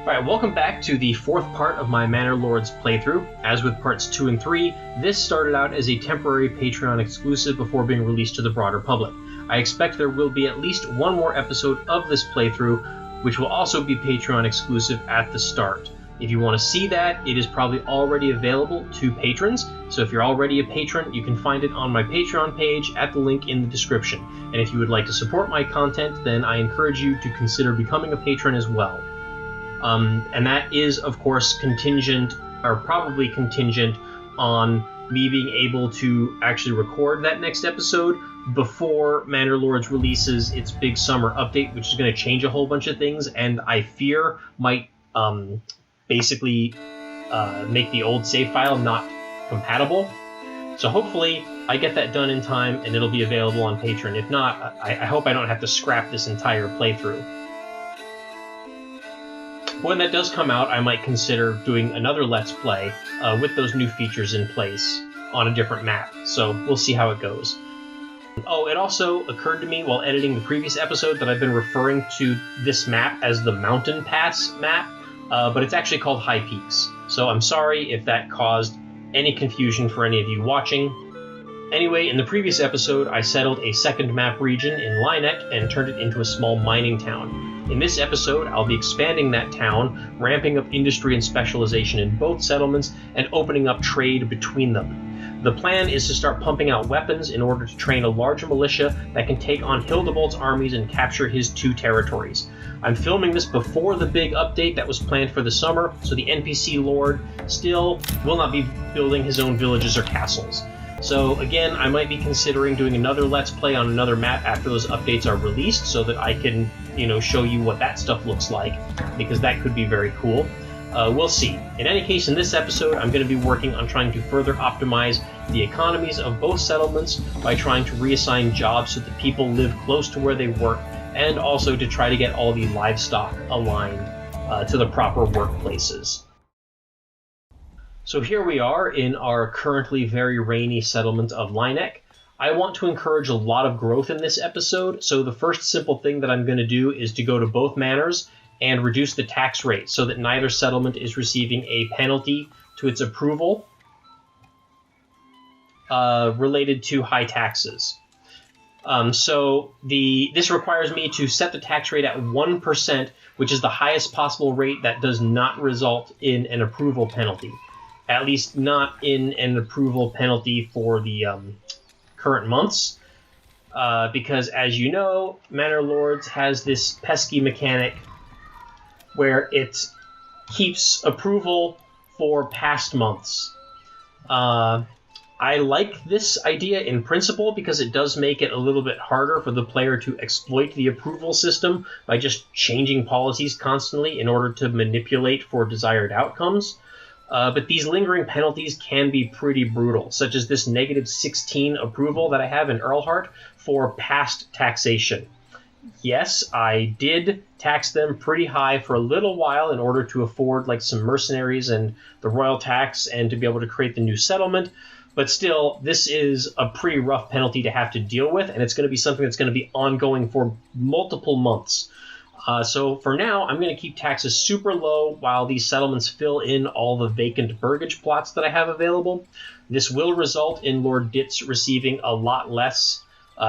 Alright, welcome back to the fourth part of my Manor Lords playthrough. As with parts 2 and 3, this started out as a temporary Patreon exclusive before being released to the broader public. I expect there will be at least one more episode of this playthrough, which will also be Patreon exclusive at the start. If you want to see that, it is probably already available to patrons, so if you're already a patron, you can find it on my Patreon page at the link in the description. And if you would like to support my content, then I encourage you to consider becoming a patron as well. And that is, of course, contingent, or probably contingent, on me being able to actually record that next episode before Manor Lords releases its big summer update, which is going to change a whole bunch of things, and I fear might basically make the old save file not compatible. So hopefully I get that done in time and it'll be available on Patreon. If not, I hope I don't have to scrap this entire playthrough. When that does come out, I might consider doing another Let's Play with those new features in place on a different map, so we'll see how it goes. Oh, it also occurred to me while editing the previous episode that I've been referring to this map as the Mountain Pass map, but it's actually called High Peaks, so I'm sorry if that caused any confusion for any of you watching. Anyway, in the previous episode, I settled a second map region in Leineck and turned it into a small mining town. In this episode, I'll be expanding that town, ramping up industry and specialization in both settlements, and opening up trade between them. The plan is to start pumping out weapons in order to train a larger militia that can take on Hildebolt's armies and capture his 2 territories. I'm filming this before the big update that was planned for the summer, so the NPC Lord still will not be building his own villages or castles. So again, I might be considering doing another Let's Play on another map after those updates are released so that I can, show you what that stuff looks like, because that could be very cool. We'll see. In any case, in this episode, I'm going to be working on trying to further optimize the economies of both settlements by trying to reassign jobs so that people live close to where they work, and also to try to get all the livestock aligned to the proper workplaces. So here we are in our currently very rainy settlement of Leineck. I want to encourage a lot of growth in this episode, so the first simple thing that I'm going to do is to go to both manors and reduce the tax rate so that neither settlement is receiving a penalty to its approval related to high taxes. This requires me to set the tax rate at 1%, which is the highest possible rate that does not result in an approval penalty. At least not in an approval penalty for the current months, because as you know, Manor Lords has this pesky mechanic where it keeps approval for past months. I like this idea in principle because it does make it a little bit harder for the player to exploit the approval system by just changing policies constantly in order to manipulate for desired outcomes. But these lingering penalties can be pretty brutal, such as this -16 approval that I have in Earlhardt for past taxation. Yes, I did tax them pretty high for a little while in order to afford some mercenaries and the royal tax and to be able to create the new settlement, but still, this is a pretty rough penalty to have to deal with, and it's going to be something that's going to be ongoing for multiple months. So for now, I'm going to keep taxes super low while these settlements fill in all the vacant burgage plots that I have available. This will result in Lord Ditz receiving a lot less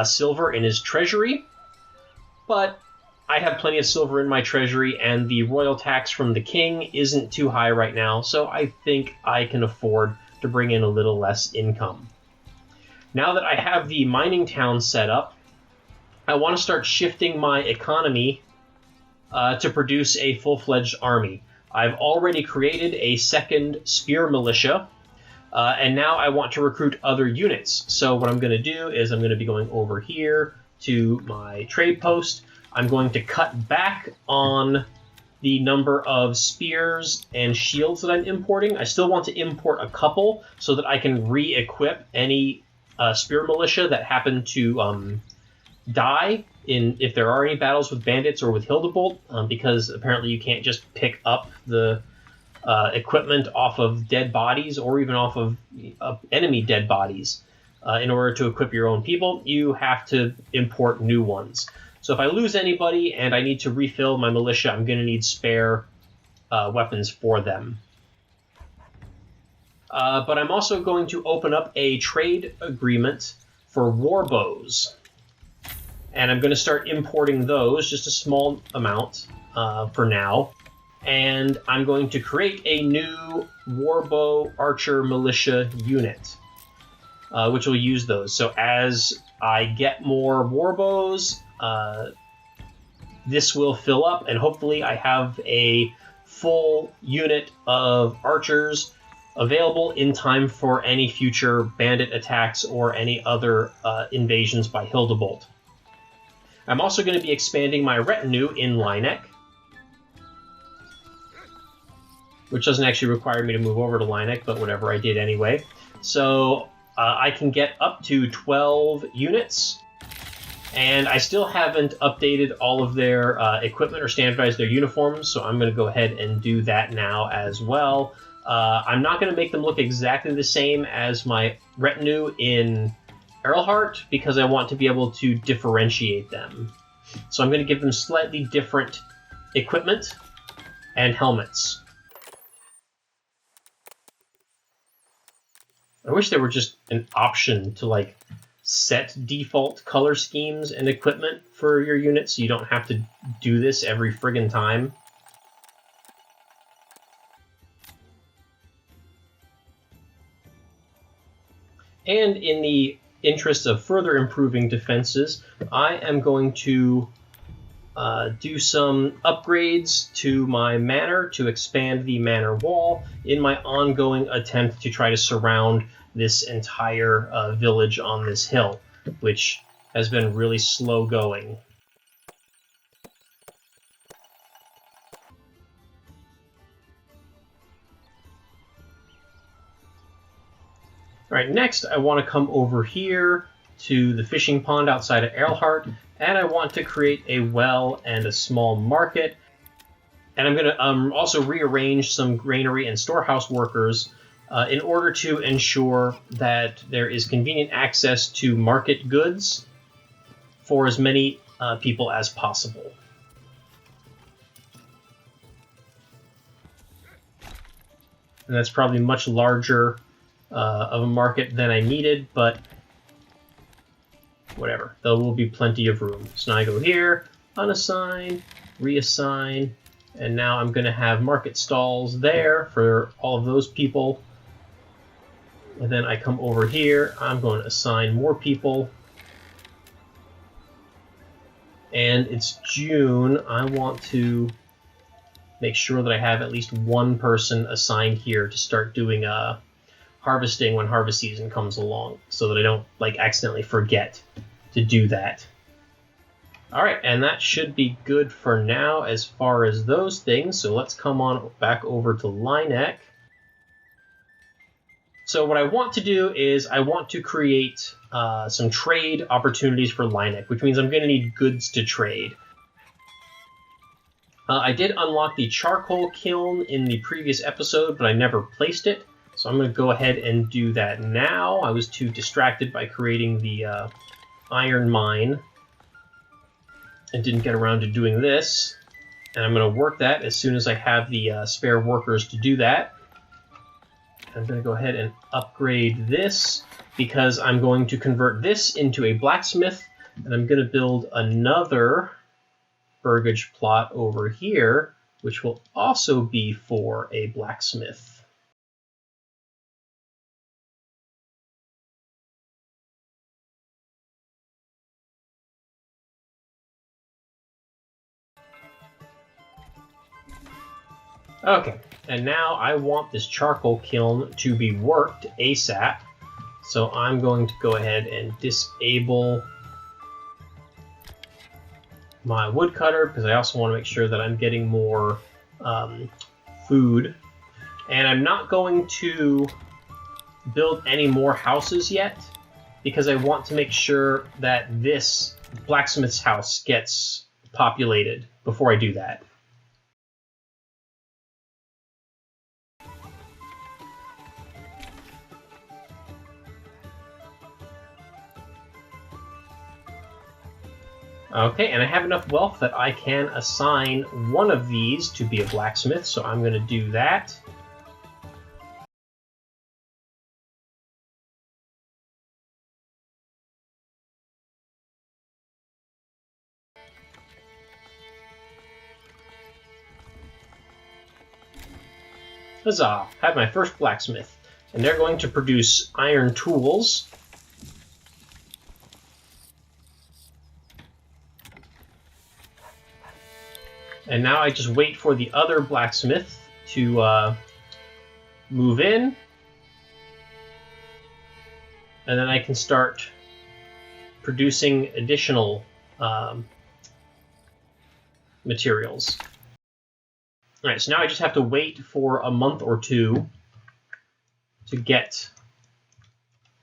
silver in his treasury, but I have plenty of silver in my treasury, and the royal tax from the king isn't too high right now, so I think I can afford to bring in a little less income. Now that I have the mining town set up, I want to start shifting my economy to produce a full-fledged army. I've already created a second spear militia, and now I want to recruit other units. So what I'm going to do is I'm going to be going over here to my trade post. I'm going to cut back on the number of spears and shields that I'm importing. I still want to import a couple so that I can re-equip any spear militia that happen to die if there are any battles with bandits or with Hildebolt, because apparently you can't just pick up the equipment off of dead bodies or even off of enemy dead bodies. In order to equip your own people, you have to import new ones. So if I lose anybody and I need to refill my militia, I'm going to need spare weapons for them. But I'm also going to open up a trade agreement for war bows. And I'm going to start importing those, just a small amount for now. And I'm going to create a new warbow archer militia unit, which will use those. So as I get more warbows, this will fill up, and hopefully I have a full unit of archers available in time for any future bandit attacks or any other invasions by Hildebolt. I'm also going to be expanding my retinue in Leineck, which doesn't actually require me to move over to Leineck, but whatever, I did anyway. So I can get up to 12 units, and I still haven't updated all of their equipment or standardized their uniforms, so I'm going to go ahead and do that now as well. I'm not going to make them look exactly the same as my retinue in Earlhardt, because I want to be able to differentiate them. So I'm going to give them slightly different equipment and helmets. I wish there were just an option to like set default color schemes and equipment for your units so you don't have to do this every friggin' time. And in the interest of further improving defenses, I am going to do some upgrades to my manor to expand the manor wall in my ongoing attempt to try to surround this entire village on this hill, which has been really slow going. Alright, next I want to come over here to the fishing pond outside of Earlhardt, and I want to create a well and a small market. And I'm going to also rearrange some granary and storehouse workers in order to ensure that there is convenient access to market goods for as many people as possible. And that's probably much larger of a market than I needed, but whatever. There will be plenty of room. So now I go here, unassign, reassign, and now I'm going to have market stalls there for all of those people. And then I come over here, I'm going to assign more people. And it's June. I want to make sure that I have at least one person assigned here to start doing harvesting when harvest season comes along, so that I don't like accidentally forget to do that. Alright, and that should be good for now as far as those things, so let's come on back over to Leineck. So what I want to do is I want to create some trade opportunities for Leineck, which means I'm going to need goods to trade. I did unlock the charcoal kiln in the previous episode, but I never placed it. So I'm going to go ahead and do that now. I was too distracted by creating the iron mine and didn't get around to doing this. And I'm going to work that as soon as I have the spare workers to do that. I'm going to go ahead and upgrade this because I'm going to convert this into a blacksmith, and I'm going to build another burgage plot over here, which will also be for a blacksmith. Okay, and now I want this charcoal kiln to be worked ASAP, so I'm going to go ahead and disable my woodcutter because I also want to make sure that I'm getting more food. And I'm not going to build any more houses yet because I want to make sure that this blacksmith's house gets populated before I do that. Okay, and I have enough wealth that I can assign one of these to be a blacksmith, so I'm going to do that. Huzzah! I have my first blacksmith. And they're going to produce iron tools. And now I just wait for the other blacksmith to move in. And then I can start producing additional materials. Alright, so now I just have to wait for a month or two to get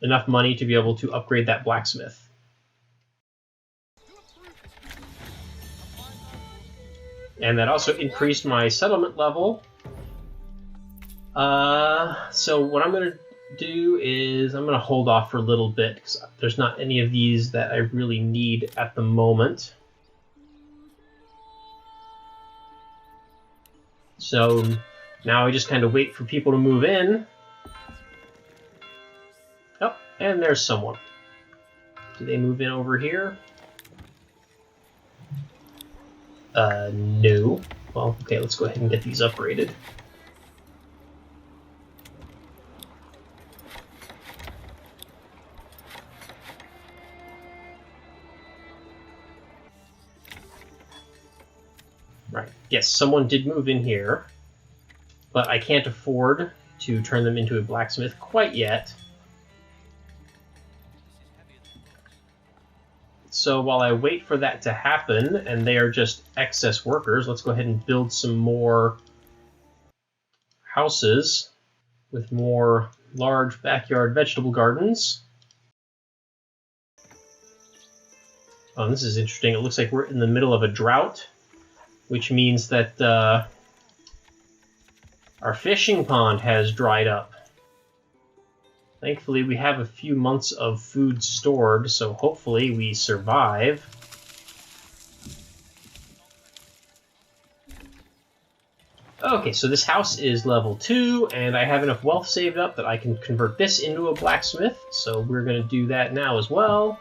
enough money to be able to upgrade that blacksmith. And that also increased my settlement level. So what I'm going to do is I'm going to hold off for a little bit because there's not any of these that I really need at the moment. So now I just kind of wait for people to move in. Oh, and there's someone. Do they move in over here? No. Well, okay, let's go ahead and get these upgraded. Right. Yes, someone did move in here, but I can't afford to turn them into a blacksmith quite yet. So while I wait for that to happen, and they are just excess workers, let's go ahead and build some more houses with more large backyard vegetable gardens. Oh, this is interesting. It looks like we're in the middle of a drought, which means that our fishing pond has dried up. Thankfully, we have a few months of food stored, so hopefully we survive. Okay, so this house is level 2, and I have enough wealth saved up that I can convert this into a blacksmith, so we're going to do that now as well.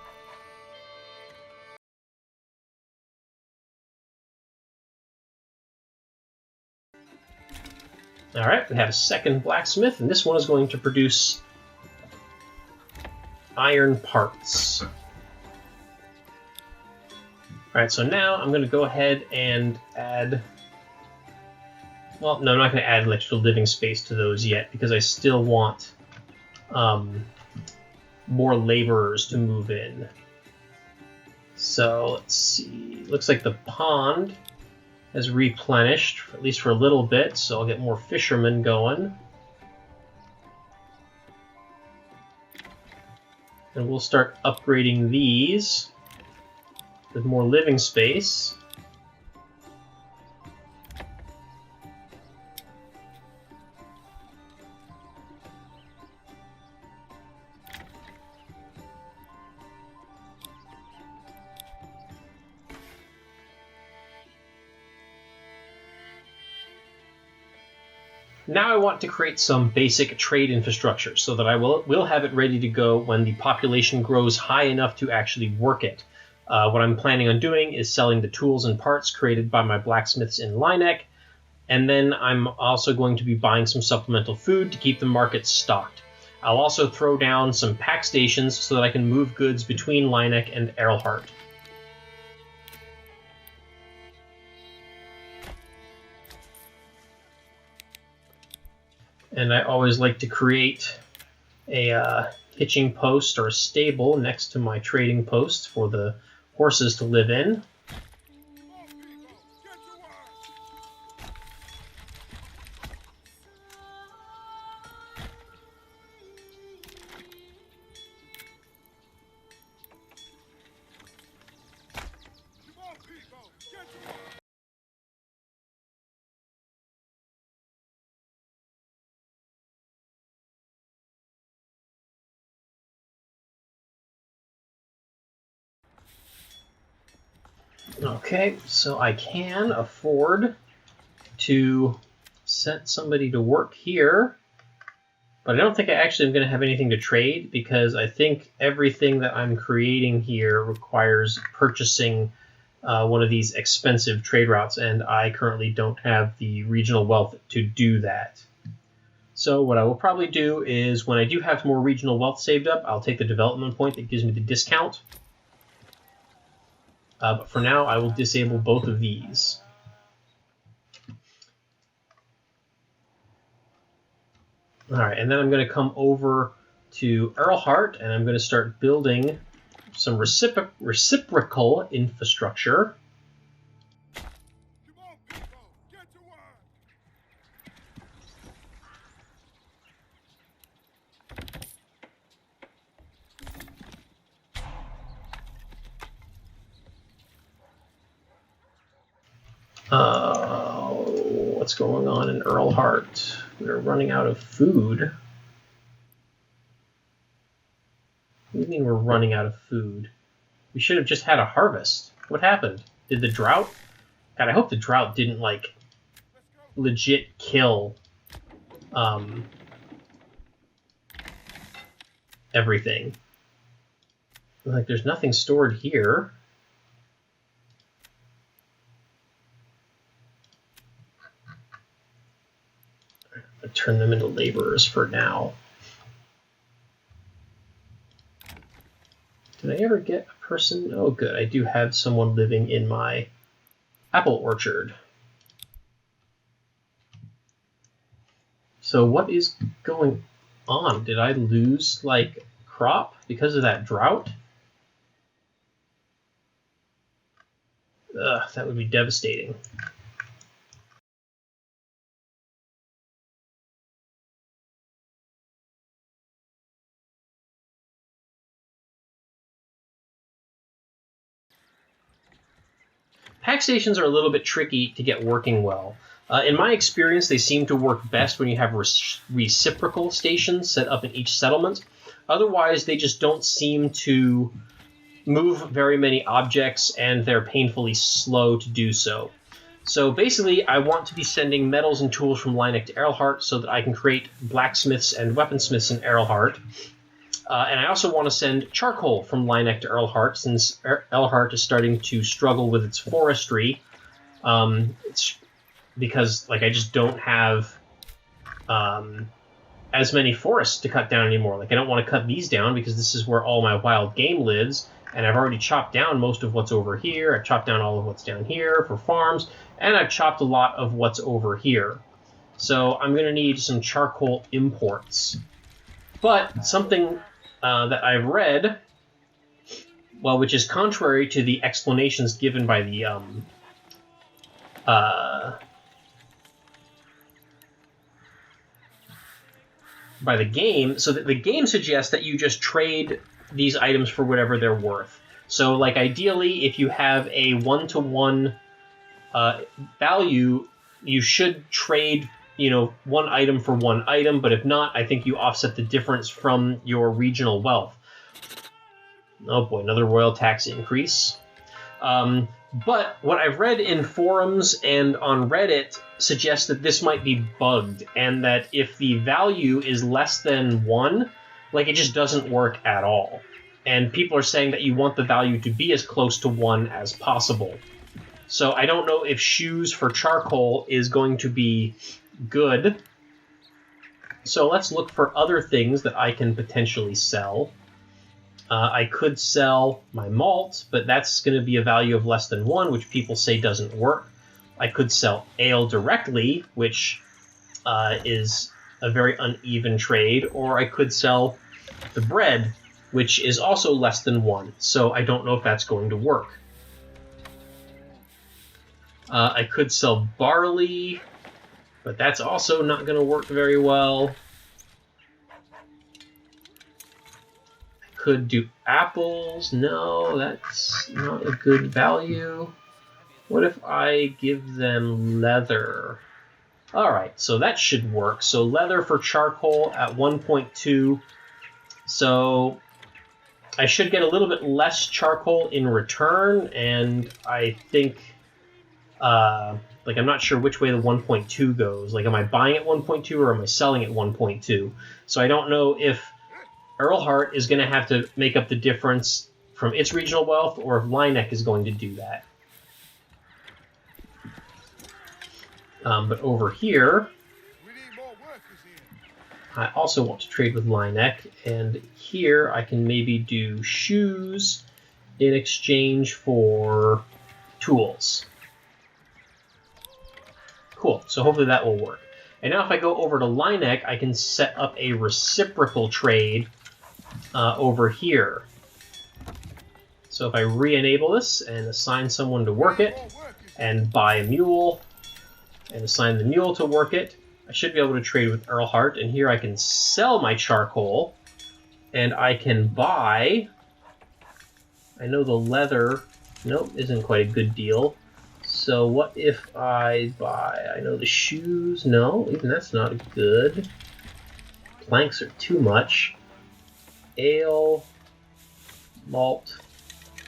Alright, we have a second blacksmith, and this one is going to produce iron parts. Alright, so now I'm going to go ahead and add... Well, no, I'm not going to add electrical living space to those yet, because I still want more laborers to move in. So, let's see. Looks like the pond has replenished, at least for a little bit, so I'll get more fishermen going. And we'll start upgrading these with more living space. Now I want to create some basic trade infrastructure so that I will have it ready to go when the population grows high enough to actually work it. What I'm planning on doing is selling the tools and parts created by my blacksmiths in Leineck, and then I'm also going to be buying some supplemental food to keep the market stocked. I'll also throw down some pack stations so that I can move goods between Leineck and Earlhardt. And I always like to create a hitching post or a stable next to my trading posts for the horses to live in. Okay, so I can afford to set somebody to work here, but I don't think I actually am going to have anything to trade because I think everything that I'm creating here requires purchasing one of these expensive trade routes, and I currently don't have the regional wealth to do that. So what I will probably do is when I do have more regional wealth saved up, I'll take the development point that gives me the discount. But for now, I will disable both of these. All right, and then I'm going to come over to Earlhardt, and I'm going to start building some reciprocal infrastructure. What's going on in Earlhardt? We're running out of food. What do you mean we're running out of food? We should have just had a harvest. What happened? Did the drought? God, I hope the drought didn't, like, legit kill everything. Like, there's nothing stored here. Turn them into laborers for now. Did I ever get a person? Oh, good. I do have someone living in my apple orchard. So what is going on? Did I lose, like, crop because of that drought? Ugh, that would be devastating. Pack stations are a little bit tricky to get working well. In my experience, they seem to work best when you have reciprocal stations set up in each settlement. Otherwise, they just don't seem to move very many objects, and they're painfully slow to do so. So basically, I want to be sending metals and tools from Leineck to Earlhardt so that I can create blacksmiths and weaponsmiths in Earlhardt. And I also want to send charcoal from Leineck to Earlhardt, since Earlhardt is starting to struggle with its forestry. It's because, like, I just don't have as many forests to cut down anymore. Like, I don't want to cut these down because this is where all my wild game lives, and I've already chopped down most of what's over here. I've chopped down all of what's down here for farms, and I've chopped a lot of what's over here. So I'm going to need some charcoal imports. But something that I've read, well, which is contrary to the explanations given by the game, so that the game suggests that you just trade these items for whatever they're worth. So, like, ideally, if you have a one-to-one value, you should trade, one item for one item, but if not, I think you offset the difference from your regional wealth. Oh boy, another royal tax increase. But what I've read in forums and on Reddit suggests that this might be bugged, and that if the value is less than 1, like, it just doesn't work at all. And people are saying that you want the value to be as close to 1 as possible. So I don't know if shoes for charcoal is going to be good. So let's look for other things that I can potentially sell. I could sell my malt, but that's going to be a value of less than 1, which people say doesn't work. I could sell ale directly, which is a very uneven trade, or I could sell the bread, which is also less than 1, so I don't know if that's going to work. I could sell barley, but that's also not going to work very well. Could do apples. No, that's not a good value. What if I give them leather? Alright, so that should work. So leather for charcoal at 1.2. So I should get a little bit less charcoal in return, and I think, like, I'm not sure which way the 1.2 goes. Like, am I buying at 1.2 or am I selling at 1.2? So I don't know if Earlhardt is going to have to make up the difference from its regional wealth, or if Leineck is going to do that. But over here, I also want to trade with Leineck, and here I can maybe do shoes in exchange for tools. Cool, so hopefully that will work. And now if I go over to Leineck, I can set up a reciprocal trade over here. So if I re-enable this and assign someone to work it, and buy a mule, and assign the mule to work it, I should be able to trade with Earlhardt, and here I can sell my charcoal, and I can buy... I know the leather, nope, isn't quite a good deal. So what if I buy... I know the shoes, no, even that's not good. Planks are too much. Ale, malt.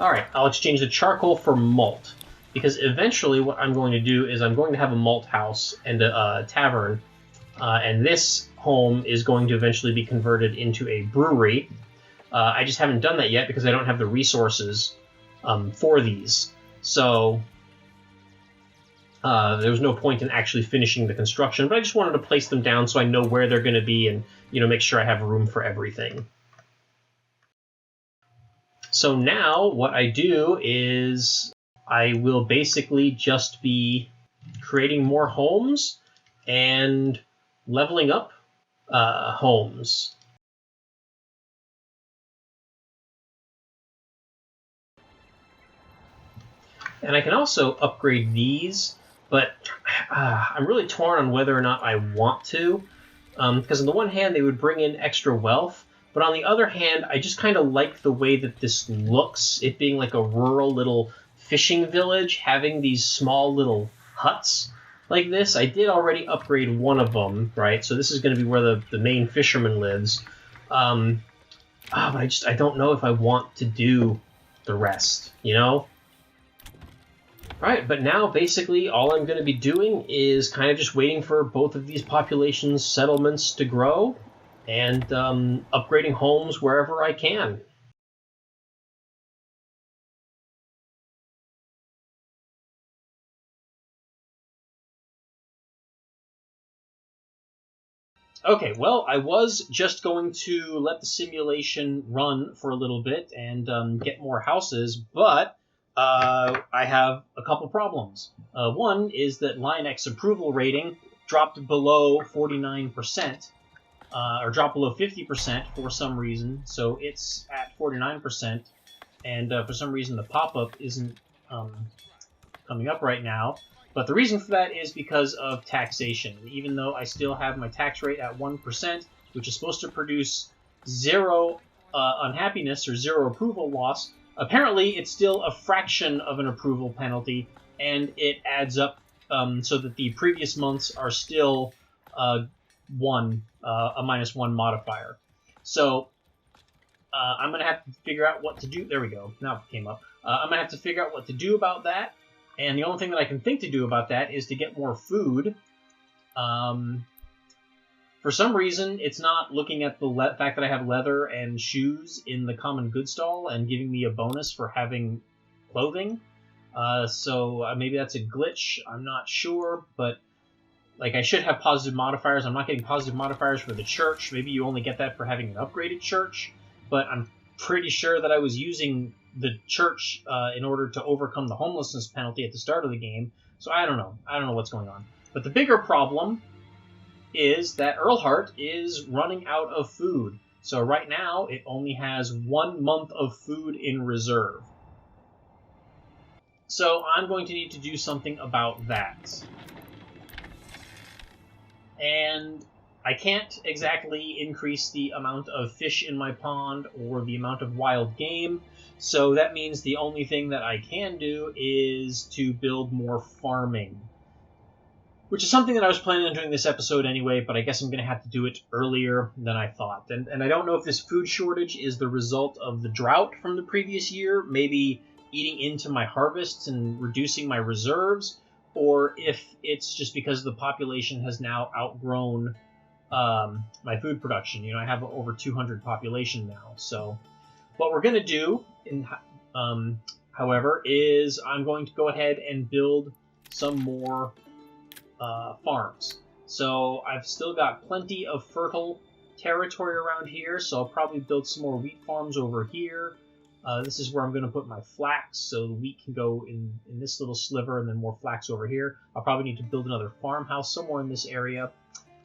Alright, I'll exchange the charcoal for malt. Because eventually what I'm going to do is I'm going to have a malt house and a tavern, and this home is going to eventually be converted into a brewery. I just haven't done that yet because I don't have the resources for these. So there's no point in actually finishing the construction, but I just wanted to place them down so I know where they're going to be and, you know, make sure I have room for everything. So now what I do is I will basically just be creating more homes and leveling up homes. And I can also upgrade these, but I'm really torn on whether or not I want to, because on the one hand they would bring in extra wealth, but on the other hand I just kind of like the way that this looks, it being like a rural little fishing village, having these small little huts like this. I did already upgrade one of them, right? So this is going to be where the main fisherman lives. But I don't know if I want to do the rest, you know? Alright, but now basically all I'm going to be doing is kind of just waiting for both of these population settlements to grow and upgrading homes wherever I can. Okay, well, I was just going to let the simulation run for a little bit and get more houses, but I have a couple problems. One is that Leineck's approval rating dropped below 49%, or dropped below 50% for some reason, so it's at 49%, and for some reason the pop-up isn't coming up right now. But the reason for that is because of taxation. Even though I still have my tax rate at 1%, which is supposed to produce zero unhappiness or zero approval loss, apparently it's still a fraction of an approval penalty, and it adds up so that the previous months are still a -1 modifier. So I'm going to have to figure out what to do. There we go. Now it came up. I'm going to have to figure out what to do about that. And the only thing that I can think to do about that is to get more food. For some reason, it's not looking at the fact that I have leather and shoes in the common goods stall and giving me a bonus for having clothing. So maybe that's a glitch. I'm not sure, but like I should have positive modifiers. I'm not getting positive modifiers for the church. Maybe you only get that for having an upgraded church. But I'm pretty sure that I was using the church in order to overcome the homelessness penalty at the start of the game. So I don't know. I don't know what's going on. But the bigger problem is that Earlhardt is running out of food. So right now, it only has 1 month of food in reserve. So I'm going to need to do something about that. And I can't exactly increase the amount of fish in my pond or the amount of wild game, so that means the only thing that I can do is to build more farming. which is something that I was planning on doing this episode anyway, but I guess I'm going to have to do it earlier than I thought. And I don't know if this food shortage is the result of the drought from the previous year, maybe eating into my harvests and reducing my reserves, or if it's just because the population has now outgrown my food production. You know, I have over 200 population now. So what we're going to do, however, is I'm going to go ahead and build some more farms. So I've still got plenty of fertile territory around here, so I'll probably build some more wheat farms over here. This is where I'm going to put my flax, so the wheat can go in this little sliver, and then more flax over here. I'll probably need to build another farmhouse somewhere in this area.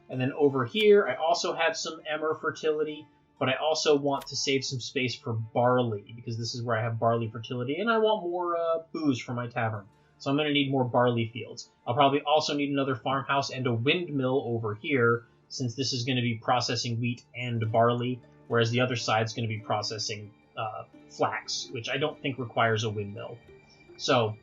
And then over here, I also have some emmer fertility, but I also want to save some space for barley, because this is where I have barley fertility, and I want more booze for my tavern. So I'm going to need more barley fields. I'll probably also need another farmhouse and a windmill over here, since this is going to be processing wheat and barley, whereas the other side is going to be processing flax, which I don't think requires a windmill. So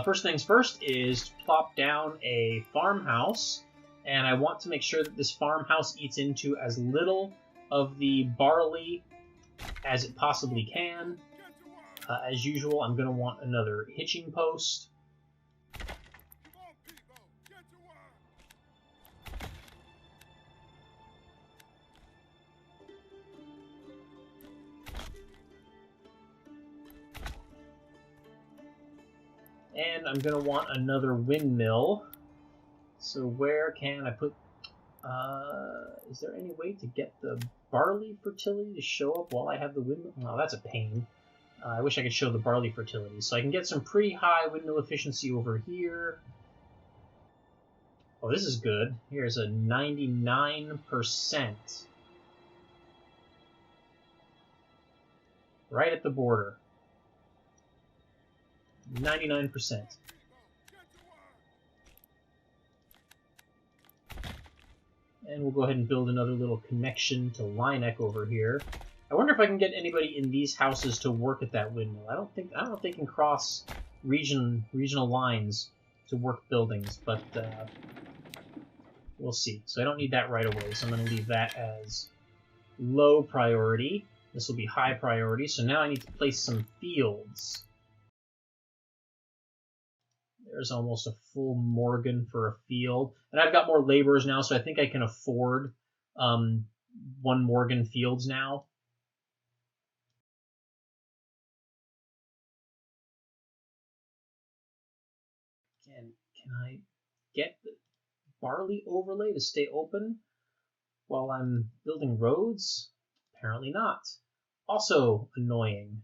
first things first is to plop down a farmhouse, and I want to make sure that this farmhouse eats into as little of the barley as it possibly can. As usual, I'm going to want another hitching post. And I'm going to want another windmill. So where can I put... is there any way to get the barley fertility to show up while I have the windmill? Oh, that's a pain. I wish I could show the barley fertility. So I can get some pretty high windmill efficiency over here. Oh, this is good. Here's a 99%. Right at the border. 99%. And we'll go ahead and build another little connection to Leineck over here. I wonder if I can get anybody in these houses to work at that windmill. I don't know if they can cross regional lines to work buildings, but we'll see. So I don't need that right away, so I'm going to leave that as low priority. This will be high priority, so now I need to place some fields. There's almost a full Morgan for a field. And I've got more laborers now, so I think I can afford 1 Morgan fields now. Can I get the barley overlay to stay open while I'm building roads? Apparently not. Also annoying.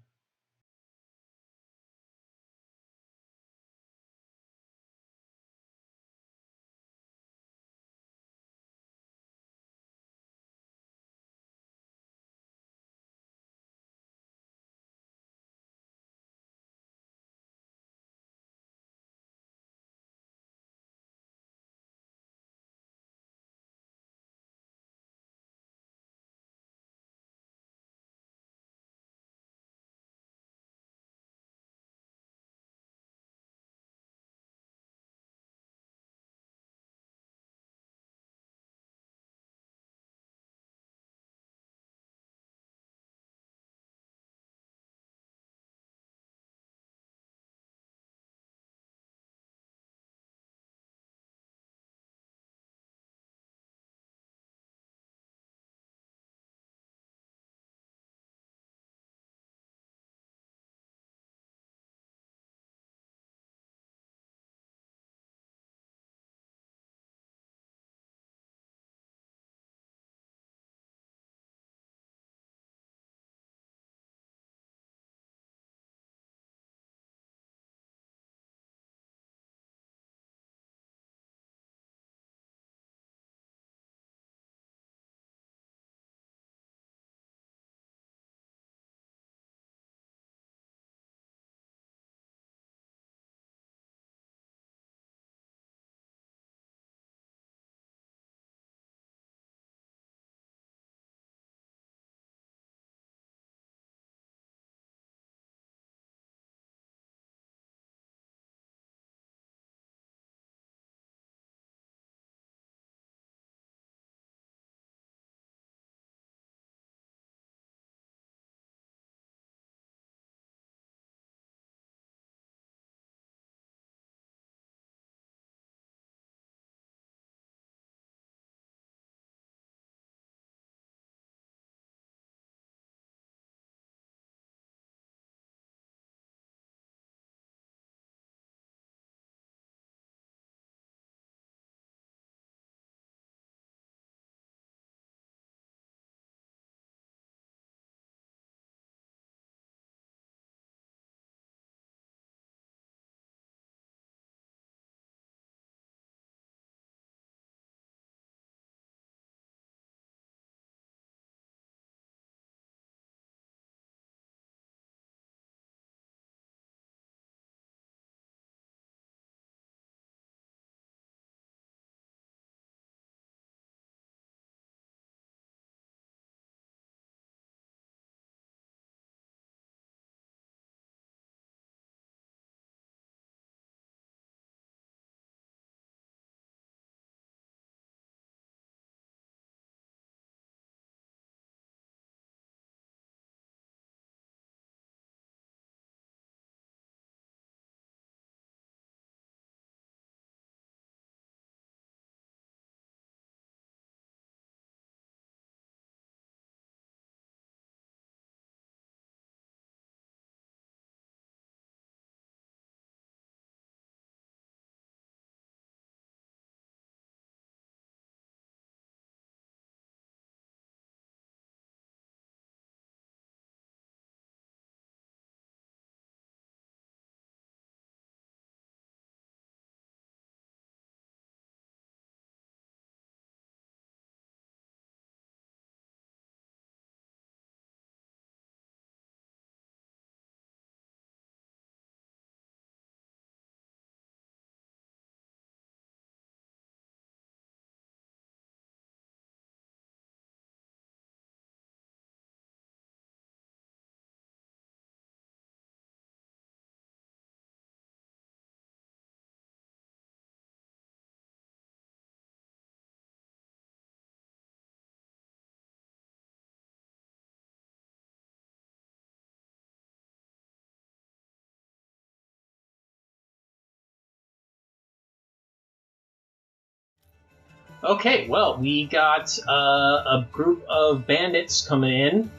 Okay, well, we got a group of bandits coming in.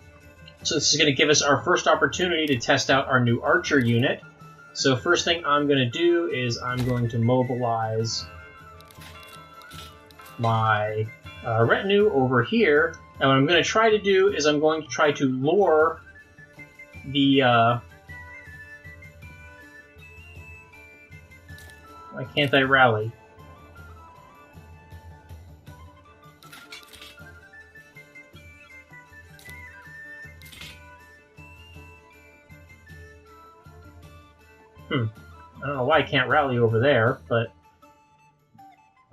So this is going to give us our first opportunity to test out our new archer unit. So first thing I'm going to do is I'm going to mobilize my retinue over here. And what I'm going to try to do is I'm going to try to lure the... Why can't I rally? I don't know why I can't rally over there, but...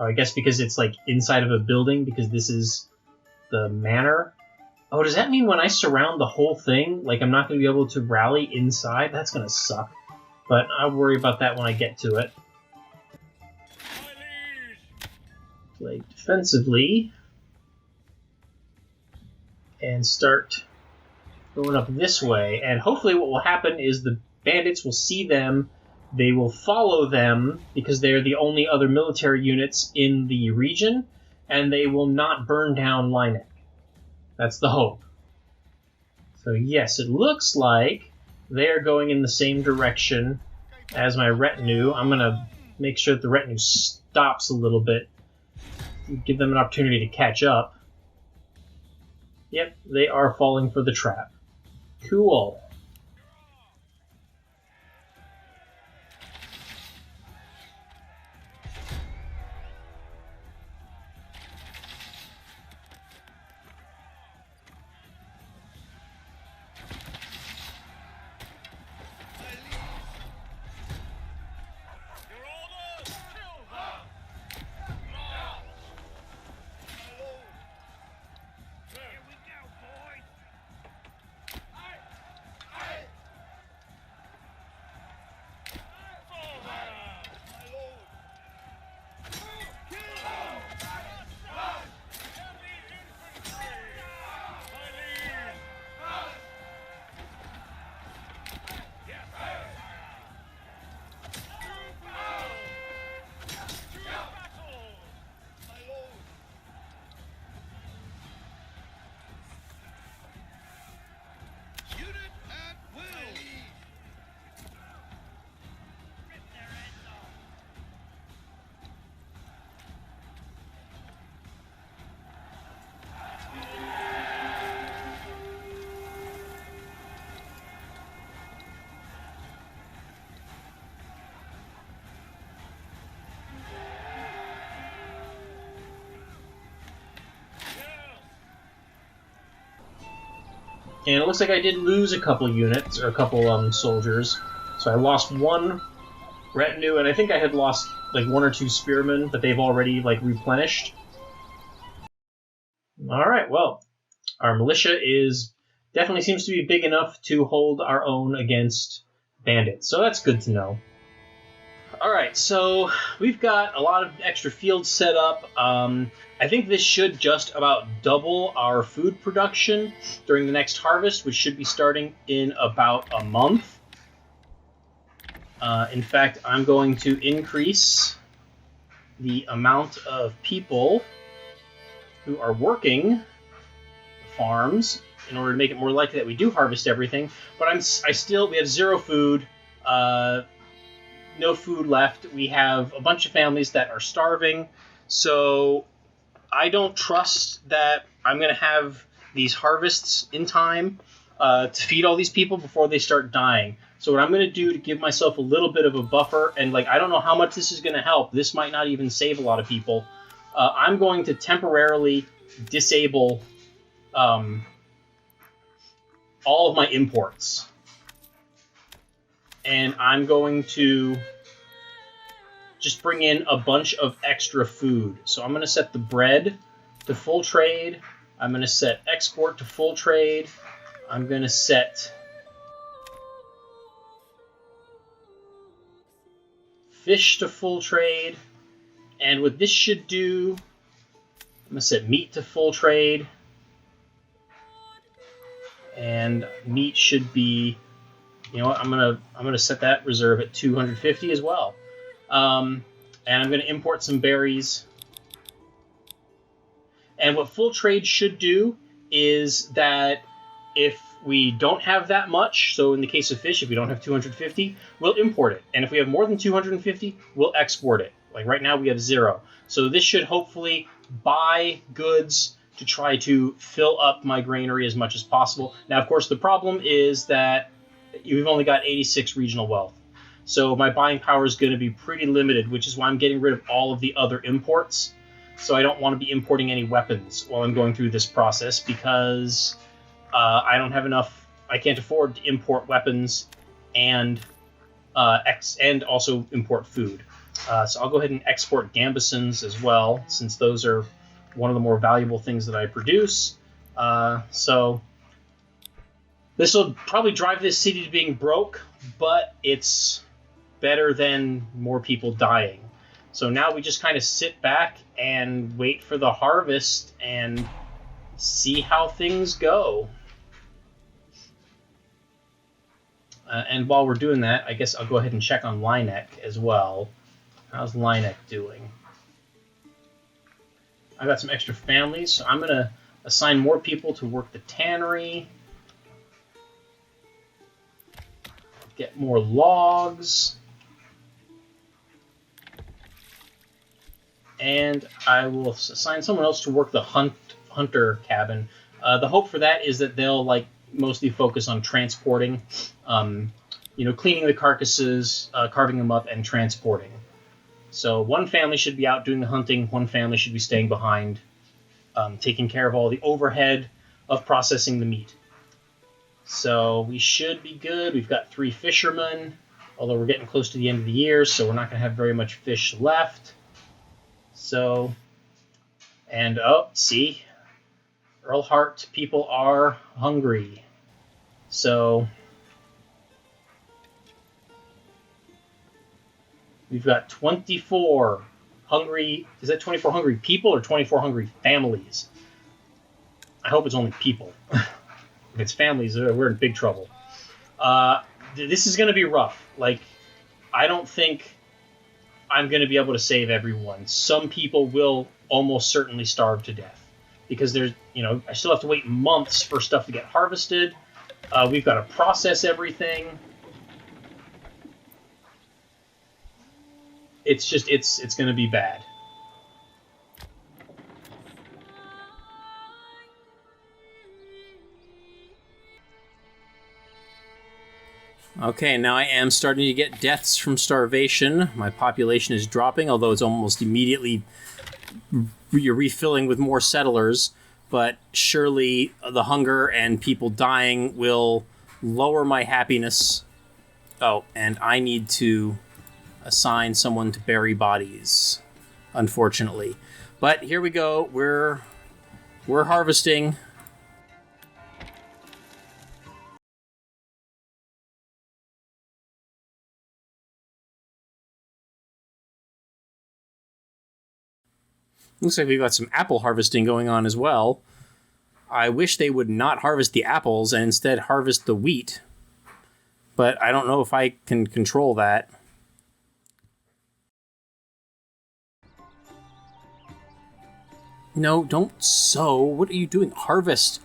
Oh, I guess because it's, like, inside of a building, because this is the manor. Oh, does that mean when I surround the whole thing, like, I'm not going to be able to rally inside? That's going to suck. But I'll worry about that when I get to it. Play defensively. And start going up this way. And hopefully what will happen is the bandits will see them, they will follow them, because they're the only other military units in the region, and they will not burn down Leineck. That's the hope. So yes, it looks like they are going in the same direction as my retinue. I'm going to make sure that the retinue stops a little bit, give them an opportunity to catch up. Yep, they are falling for the trap. Cool. And it looks like I did lose a couple units, or a couple soldiers. So I lost one retinue, and I think I had lost like 1 or 2 spearmen, but they've already like replenished. Alright, well, our militia definitely seems to be big enough to hold our own against bandits, so that's good to know. Alright, so we've got a lot of extra fields set up. I think this should just about double our food production during the next harvest, which should be starting in about a month. In fact, I'm going to increase the amount of people who are working farms in order to make it more likely that we do harvest everything. But we have 0 food, no food left. We have a bunch of families that are starving, so I don't trust that I'm going to have these harvests in time to feed all these people before they start dying. So what I'm going to do to give myself a little bit of a buffer, and like I don't know how much this is going to help. This might not even save a lot of people. I'm going to temporarily disable all of my imports. And I'm going to just bring in a bunch of extra food. So I'm going to set the bread to full trade. I'm going to set export to full trade. I'm going to set fish to full trade. And what this should do, I'm going to set meat to full trade. And meat should be, you know what, I'm gonna set that reserve at 250 as well. And I'm going to import some berries. And what full trade should do is that if we don't have that much, so in the case of fish, if we don't have 250, we'll import it. And if we have more than 250, we'll export it. Like right now we have 0. So this should hopefully buy goods to try to fill up my granary as much as possible. Now, of course, the problem is that we've only got 86 regional wealth. So my buying power is going to be pretty limited, which is why I'm getting rid of all of the other imports. So I don't want to be importing any weapons while I'm going through this process because I don't have enough. I can't afford to import weapons and also import food. So I'll go ahead and export gambesons as well, since those are one of the more valuable things that I produce. So this will probably drive this city to being broke, but it's better than more people dying. So now we just kind of sit back and wait for the harvest and see how things go. And while we're doing that, I guess I'll go ahead and check on Leineck as well. How's Leineck doing? I got some extra families, so I'm going to assign more people to work the tannery. Get more logs. And I will assign someone else to work the hunter cabin. The hope for that is that they'll mostly focus on transporting, cleaning the carcasses, carving them up, and transporting. So one family should be out doing the hunting, one family should be staying behind, taking care of all the overhead of processing the meat. So we should be good. We've got 3 fishermen, although we're getting close to the end of the year, so we're not going to have very much fish left. So, and see, Earlhardt people are hungry. So we've got 24 hungry. Is that 24 hungry people or 24 hungry families? I hope it's only people. If it's families, we're in big trouble. This is going to be rough. I don't think I'm going to be able to save everyone. Some people will almost certainly starve to death because I still have to wait months for stuff to get harvested. We've got to process everything. It's going to be bad. Okay, now I am starting to get deaths from starvation. My population is dropping, although it's almost immediately refilling with more settlers. But surely the hunger and people dying will lower my happiness. Oh, and I need to assign someone to bury bodies, unfortunately. But here we go. We're harvesting. Looks like we've got some apple harvesting going on as well. I wish they would not harvest the apples and instead harvest the wheat. But I don't know if I can control that. No, don't sow. What are you doing? Harvest.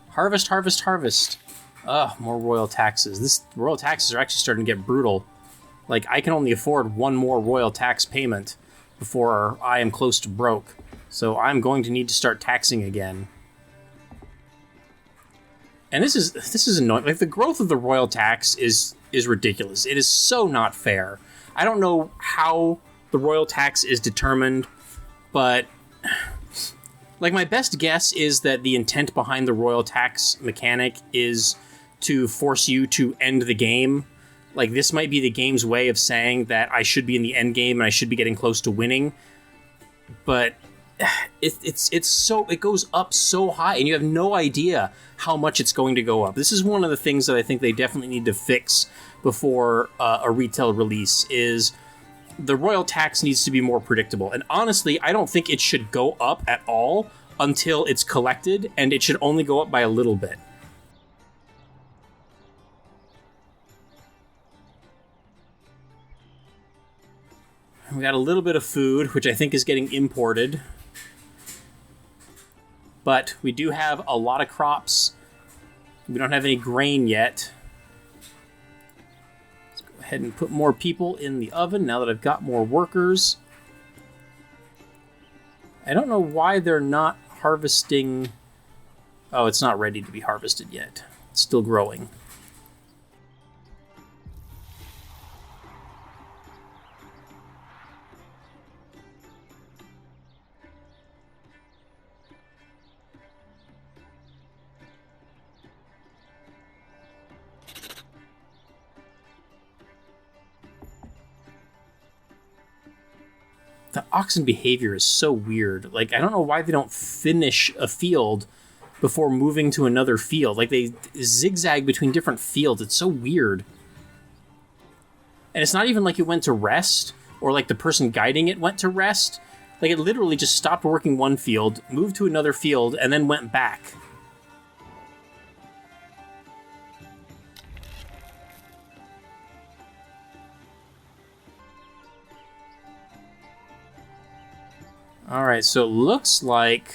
Harvest, harvest, harvest. Ugh, more royal taxes. Royal taxes are actually starting to get brutal. I can only afford one more royal tax payment before I am close to broke. So I'm going to need to start taxing again. And this is annoying. The growth of the royal tax is ridiculous. It is so not fair. I don't know how the royal tax is determined, but my best guess is that the intent behind the royal tax mechanic is to force you to end the game. This might be the game's way of saying that I should be in the end game and I should be getting close to winning. But it goes up so high, and you have no idea how much it's going to go up. This is one of the things that I think they definitely need to fix before a retail release. Is the royal tax needs to be more predictable. And honestly, I don't think it should go up at all until it's collected, and it should only go up by a little bit. We got a little bit of food, which I think is getting imported. But we do have a lot of crops. We don't have any grain yet. Let's go ahead and put more people in the oven now that I've got more workers. I don't know why they're not harvesting... Oh, it's not ready to be harvested yet. It's still growing. The oxen behavior is so weird. Like, I don't know why they don't finish a field before moving to another field. Like, they zigzag between different fields. It's so weird. And it's not even like it went to rest, or like the person guiding it went to rest. Like, it literally just stopped working one field, moved to another field, and then went back. Alright, so it looks like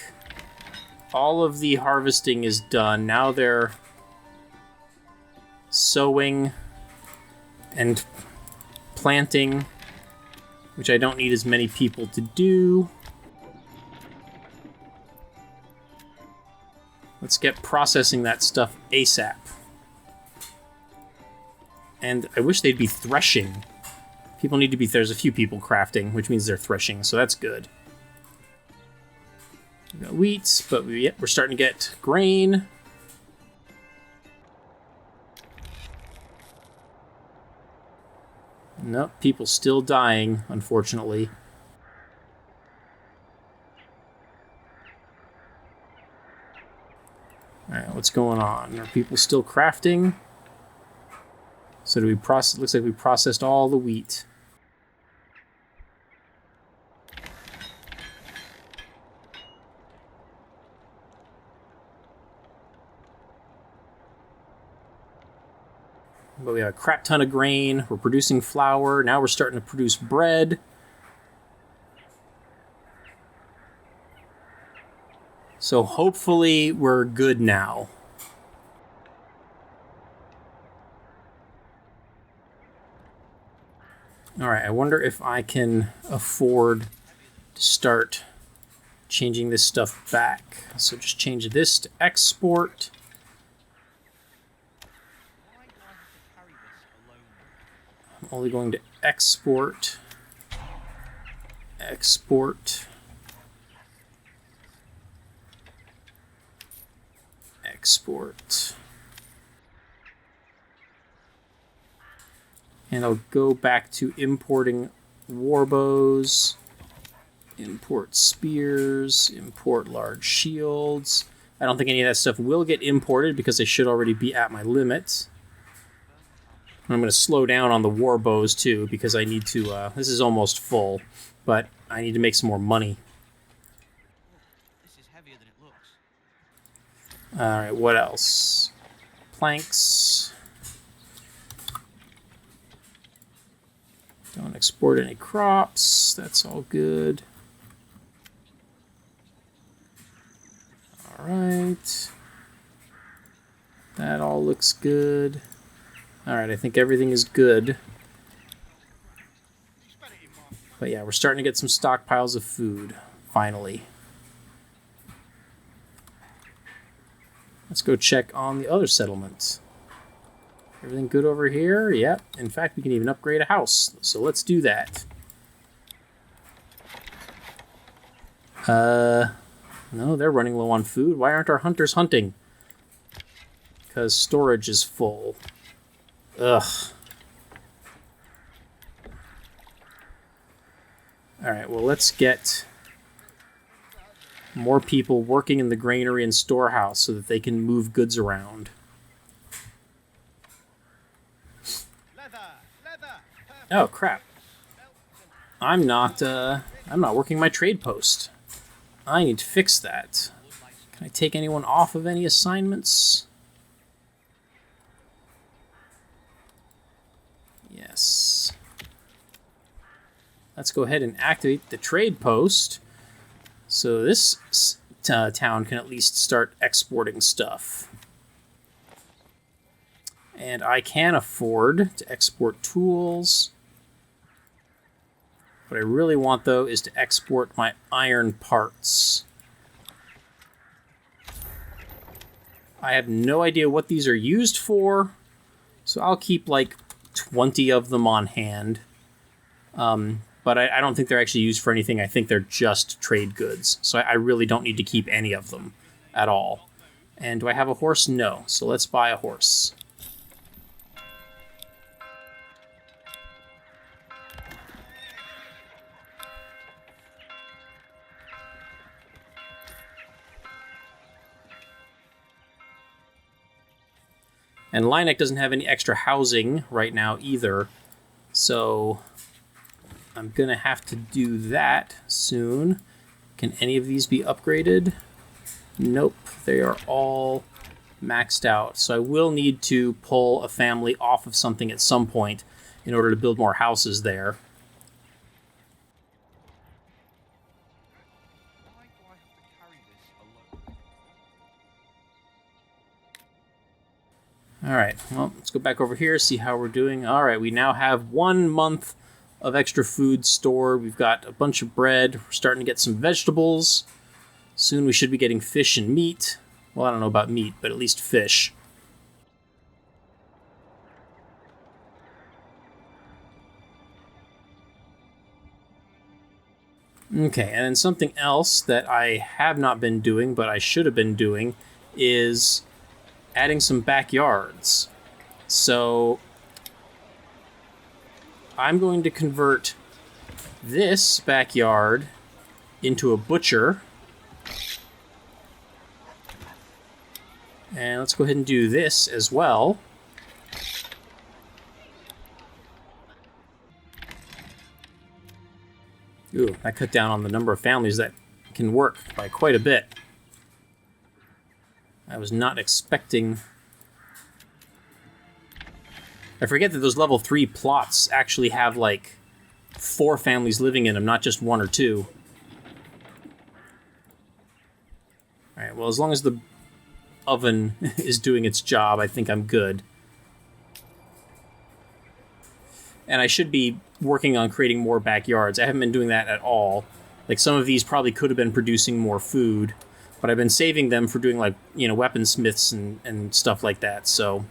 all of the harvesting is done. Now they're sowing and planting, which I don't need as many people to do. Let's get processing that stuff ASAP. And I wish they'd be threshing. People need to be... There's a few people crafting, which means they're threshing, so that's good. We got wheat, but we're starting to get grain. Nope, people still dying, unfortunately. Alright, what's going on? Are people still crafting? So do we process? Looks like we processed all the wheat. But we have a crap ton of grain. We're producing flour. Now we're starting to produce bread. So hopefully we're good now. Alright, I wonder if I can afford to start changing this stuff back. So just change this to export. I'm only going to export, export, export. And I'll go back to importing warbows, import spears, import large shields. I don't think any of that stuff will get imported because they should already be at my limit. I'm going to slow down on the war bows too, because I need to, this is almost full, but I need to make some more money. This is heavier than it looks. Alright, what else? Planks. Don't export any crops, that's all good. Alright. That all looks good. Alright, I think everything is good. But yeah, we're starting to get some stockpiles of food, finally. Let's go check on the other settlements. Everything good over here? Yep. In fact, we can even upgrade a house. So let's do that. No, they're running low on food. Why aren't our hunters hunting? Because storage is full. Ugh. Alright, well, let's get more people working in the granary and storehouse so that they can move goods around. Oh, crap. I'm not working my trade post. I need to fix that. Can I take anyone off of any assignments? Yes. Let's go ahead and activate the trade post. So this town can at least start exporting stuff. And I can afford to export tools. What I really want, though, is to export my iron parts. I have no idea what these are used for, so I'll keep like 20 of them on hand. But I don't think they're actually used for anything. I think they're just trade goods. So I really don't need to keep any of them at all. And do I have a horse? No. So let's buy a horse. And Leineck doesn't have any extra housing right now either. So I'm going to have to do that soon. Can any of these be upgraded? Nope, they are all maxed out. So I will need to pull a family off of something at some point in order to build more houses there. Why do I have to carry this alone? Alright, well, let's go back over here, see how we're doing. Alright, we now have 1 month of extra food stored. We've got a bunch of bread. We're starting to get some vegetables. Soon we should be getting fish and meat. Well, I don't know about meat, but at least fish. Okay, and then something else that I have not been doing, but I should have been doing, is adding some backyards. So I'm going to convert this backyard into a butcher. And let's go ahead and do this as well. Ooh, I cut down on the number of families that can work by quite a bit. I was not expecting... I forget that those level 3 plots actually have, like, 4 families living in them, not just 1 or 2. Alright, well, as long as the oven is doing its job, I think I'm good. And I should be working on creating more backyards. I haven't been doing that at all. Like, some of these probably could have been producing more food, but I've been saving them for doing, like, you know, weaponsmiths and stuff like that, so...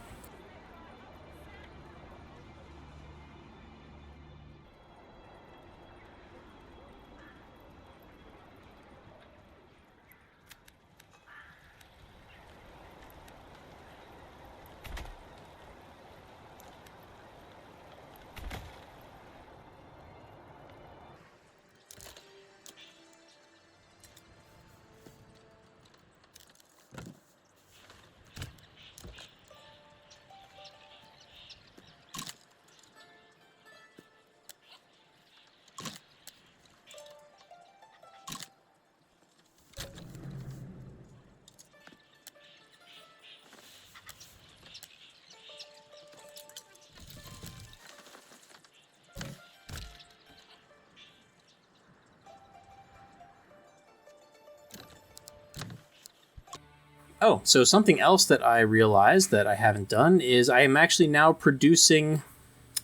Oh, so something else that I realized that I haven't done is I am actually now producing...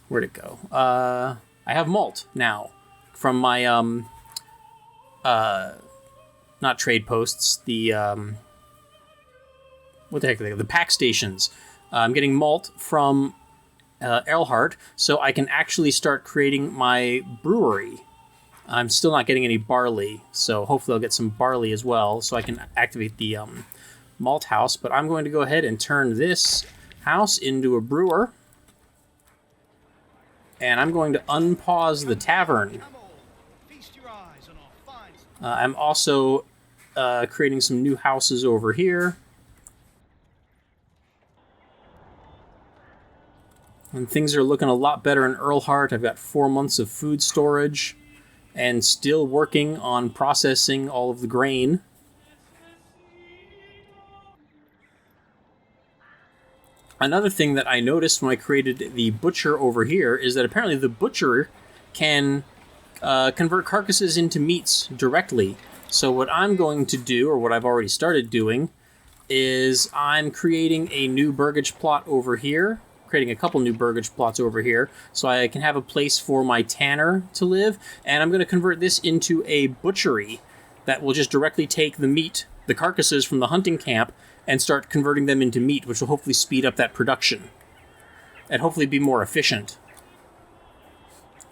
Where'd it go? I have malt now from my, not trade posts, the, what the heck are they? The pack stations. I'm getting malt from Earlhardt, so I can actually start creating my brewery. I'm still not getting any barley, so hopefully I'll get some barley as well, so I can activate the, malt house, but I'm going to go ahead and turn this house into a brewer. And I'm going to unpause the tavern. I'm also creating some new houses over here. And things are looking a lot better in Earlhardt. I've got 4 months of food storage and still working on processing all of the grain. Another thing that I noticed when I created the butcher over here is that apparently the butcher can convert carcasses into meats directly. So what I'm going to do, or what I've already started doing, is I'm creating a new burgage plot over here, creating a couple new burgage plots over here, so I can have a place for my tanner to live, and I'm going to convert this into a butchery that will just directly take the meat, the carcasses from the hunting camp, and start converting them into meat, which will hopefully speed up that production, and hopefully be more efficient.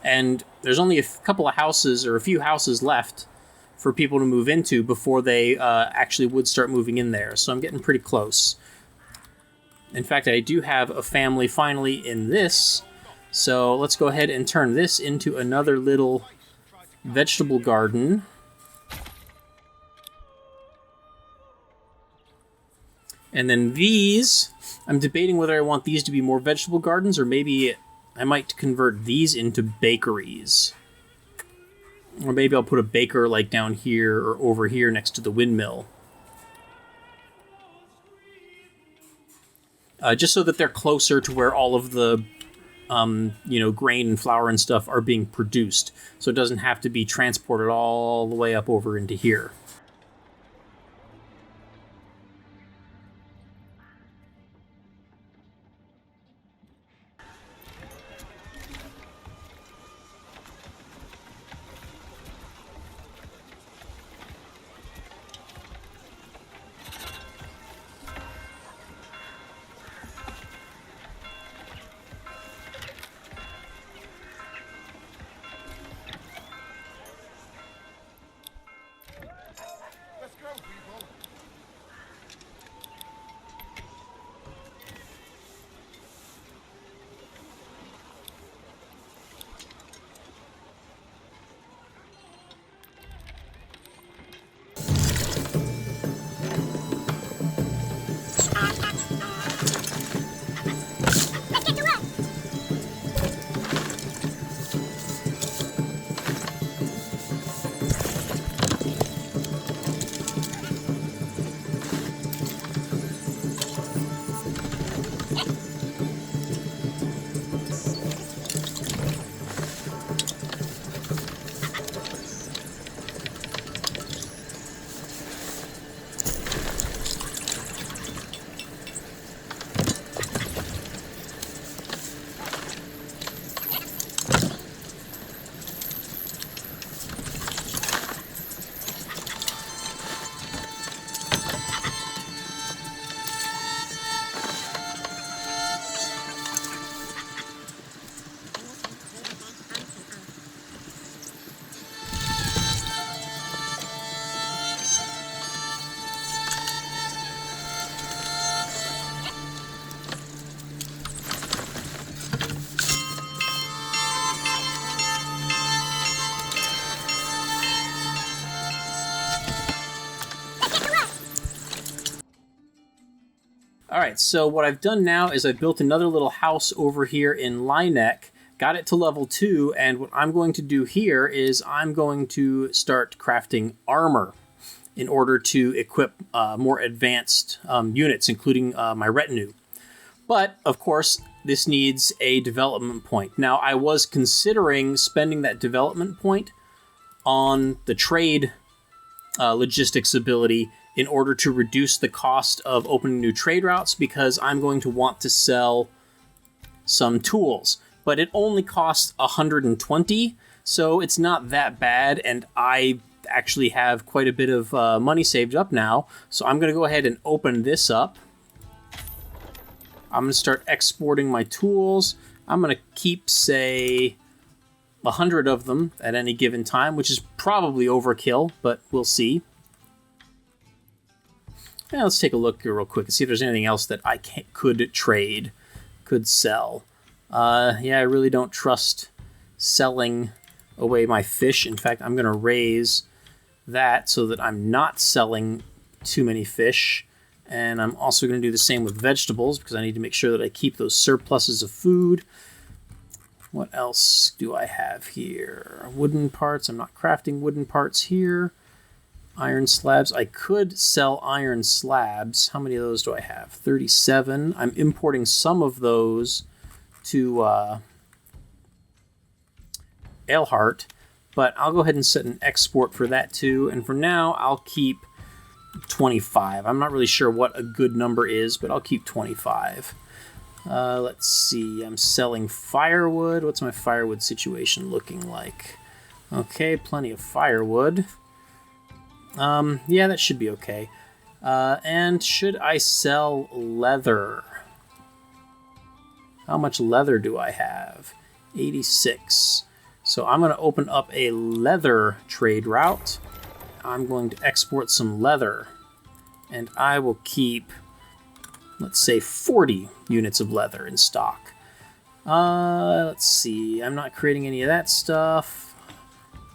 And there's only a couple of houses, or a few houses left for people to move into before they actually would start moving in there. So I'm getting pretty close. In fact, I do have a family finally in this. So let's go ahead and turn this into another little vegetable garden. And then these, I'm debating whether I want these to be more vegetable gardens, or maybe I might convert these into bakeries. Or maybe I'll put a baker like down here or over here next to the windmill. Just so that they're closer to where all of the grain and flour and stuff are being produced. So it doesn't have to be transported all the way up over into here. Let's go, people. Alright, so what I've done now is I've built another little house over here in Leineck, got it to level 2, and what I'm going to do here is I'm going to start crafting armor in order to equip more advanced units, including my retinue. But, of course, this needs a development point. Now, I was considering spending that development point on the trade logistics ability in order to reduce the cost of opening new trade routes, because I'm going to want to sell some tools. But it only costs 120, so it's not that bad, and I actually have quite a bit of money saved up now. So I'm going to go ahead and open this up. I'm going to start exporting my tools. I'm going to keep, say, 100 of them at any given time, which is probably overkill, but we'll see. Now let's take a look here real quick and see if there's anything else that I could trade, could sell. Yeah, I really don't trust selling away my fish. In fact, I'm going to raise that so that I'm not selling too many fish. And I'm also going to do the same with vegetables, because I need to make sure that I keep those surpluses of food. What else do I have here? Wooden parts. I'm not crafting wooden parts here. Iron slabs. I could sell iron slabs. How many of those do I have? 37. I'm importing some of those to Earlhardt, But I'll go ahead and set an export for that too. And for now, I'll keep 25. I'm not really sure what a good number is, but I'll keep 25. Let's see. I'm selling firewood. What's my firewood situation looking like? Okay, plenty of firewood. Yeah, that should be okay. And should I sell leather? How much leather do I have? 86. So I'm going to open up a leather trade route. I'm going to export some leather. And I will keep, let's say, 40 units of leather in stock. Let's see. I'm not creating any of that stuff.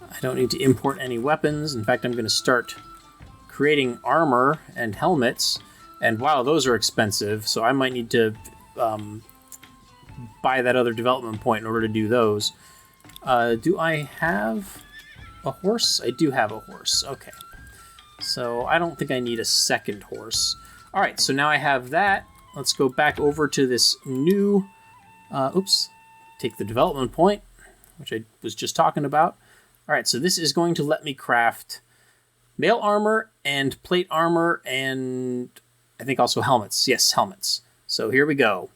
I don't need to import any weapons. In fact, I'm going to start creating armor and helmets. And wow, those are expensive. So I might need to buy that other development point in order to do those. Do I have a horse? I do have a horse. Okay. So I don't think I need a second horse. All right, so now I have that. Let's go back over to this new... take the development point, which I was just talking about. All right, so this is going to let me craft mail armor and plate armor and I think also helmets. Yes, helmets. So here we go.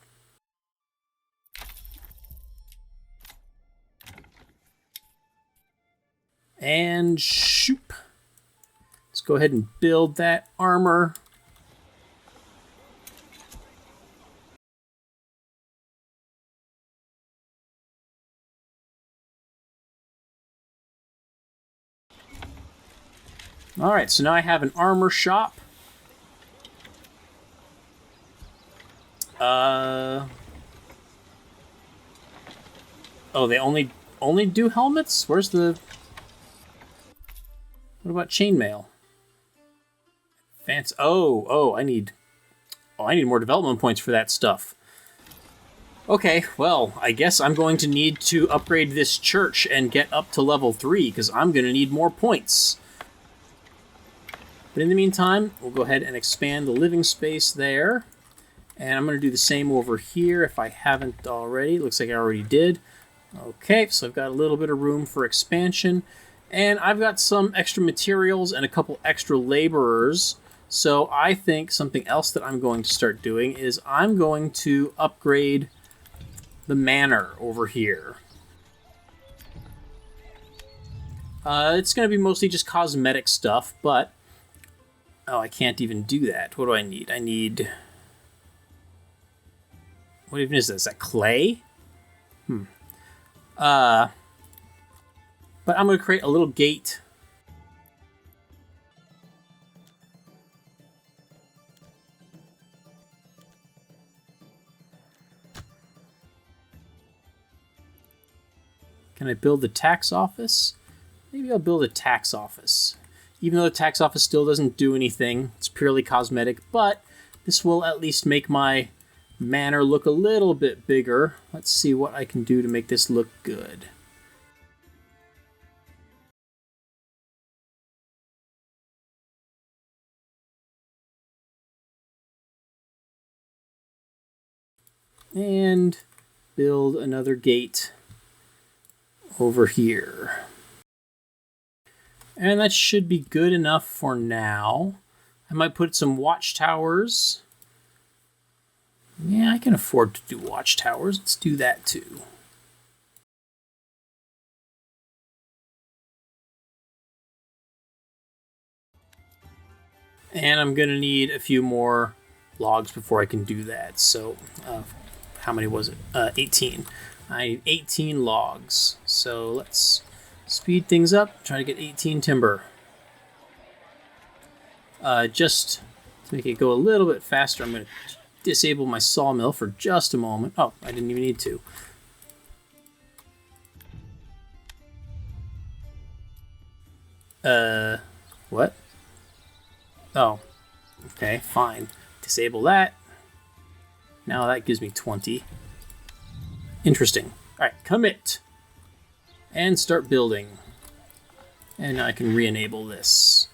And shoop. Let's go ahead and build that armor. All right, so now I have an armor shop. Oh, they only do helmets? Where's the... What about chainmail? Fancy. I need more development points for that stuff. Okay, well, I guess I'm going to need to upgrade this church and get up to level 3 because I'm going to need more points. But in the meantime, we'll go ahead and expand the living space there. And I'm going to do the same over here if I haven't already. Looks like I already did. Okay, so I've got a little bit of room for expansion. And I've got some extra materials and a couple extra laborers. So I think something else that I'm going to start doing is I'm going to upgrade the manor over here. It's going to be mostly just cosmetic stuff, but... Oh, I can't even do that. What do I need? I need... What even is this? Is that clay? But I'm going to create a little gate. Can I build the tax office? Maybe I'll build a tax office. Even though the tax office still doesn't do anything, it's purely cosmetic, but this will at least make my manor look a little bit bigger. Let's see what I can do to make this look good. And build another gate over here. And that should be good enough for now. I might put some watchtowers. Yeah, I can afford to do watchtowers. Let's do that too. And I'm going to need a few more logs before I can do that. So, how many was it? 18. I need 18 logs. So let's speed things up. Try to get 18 timber. Just to make it go a little bit faster, I'm going to disable my sawmill for just a moment. Oh, I didn't even need to. What? Oh, okay, fine. Disable that. Now that gives me 20. Interesting. All right, commit. And start building. And now I can re-enable this.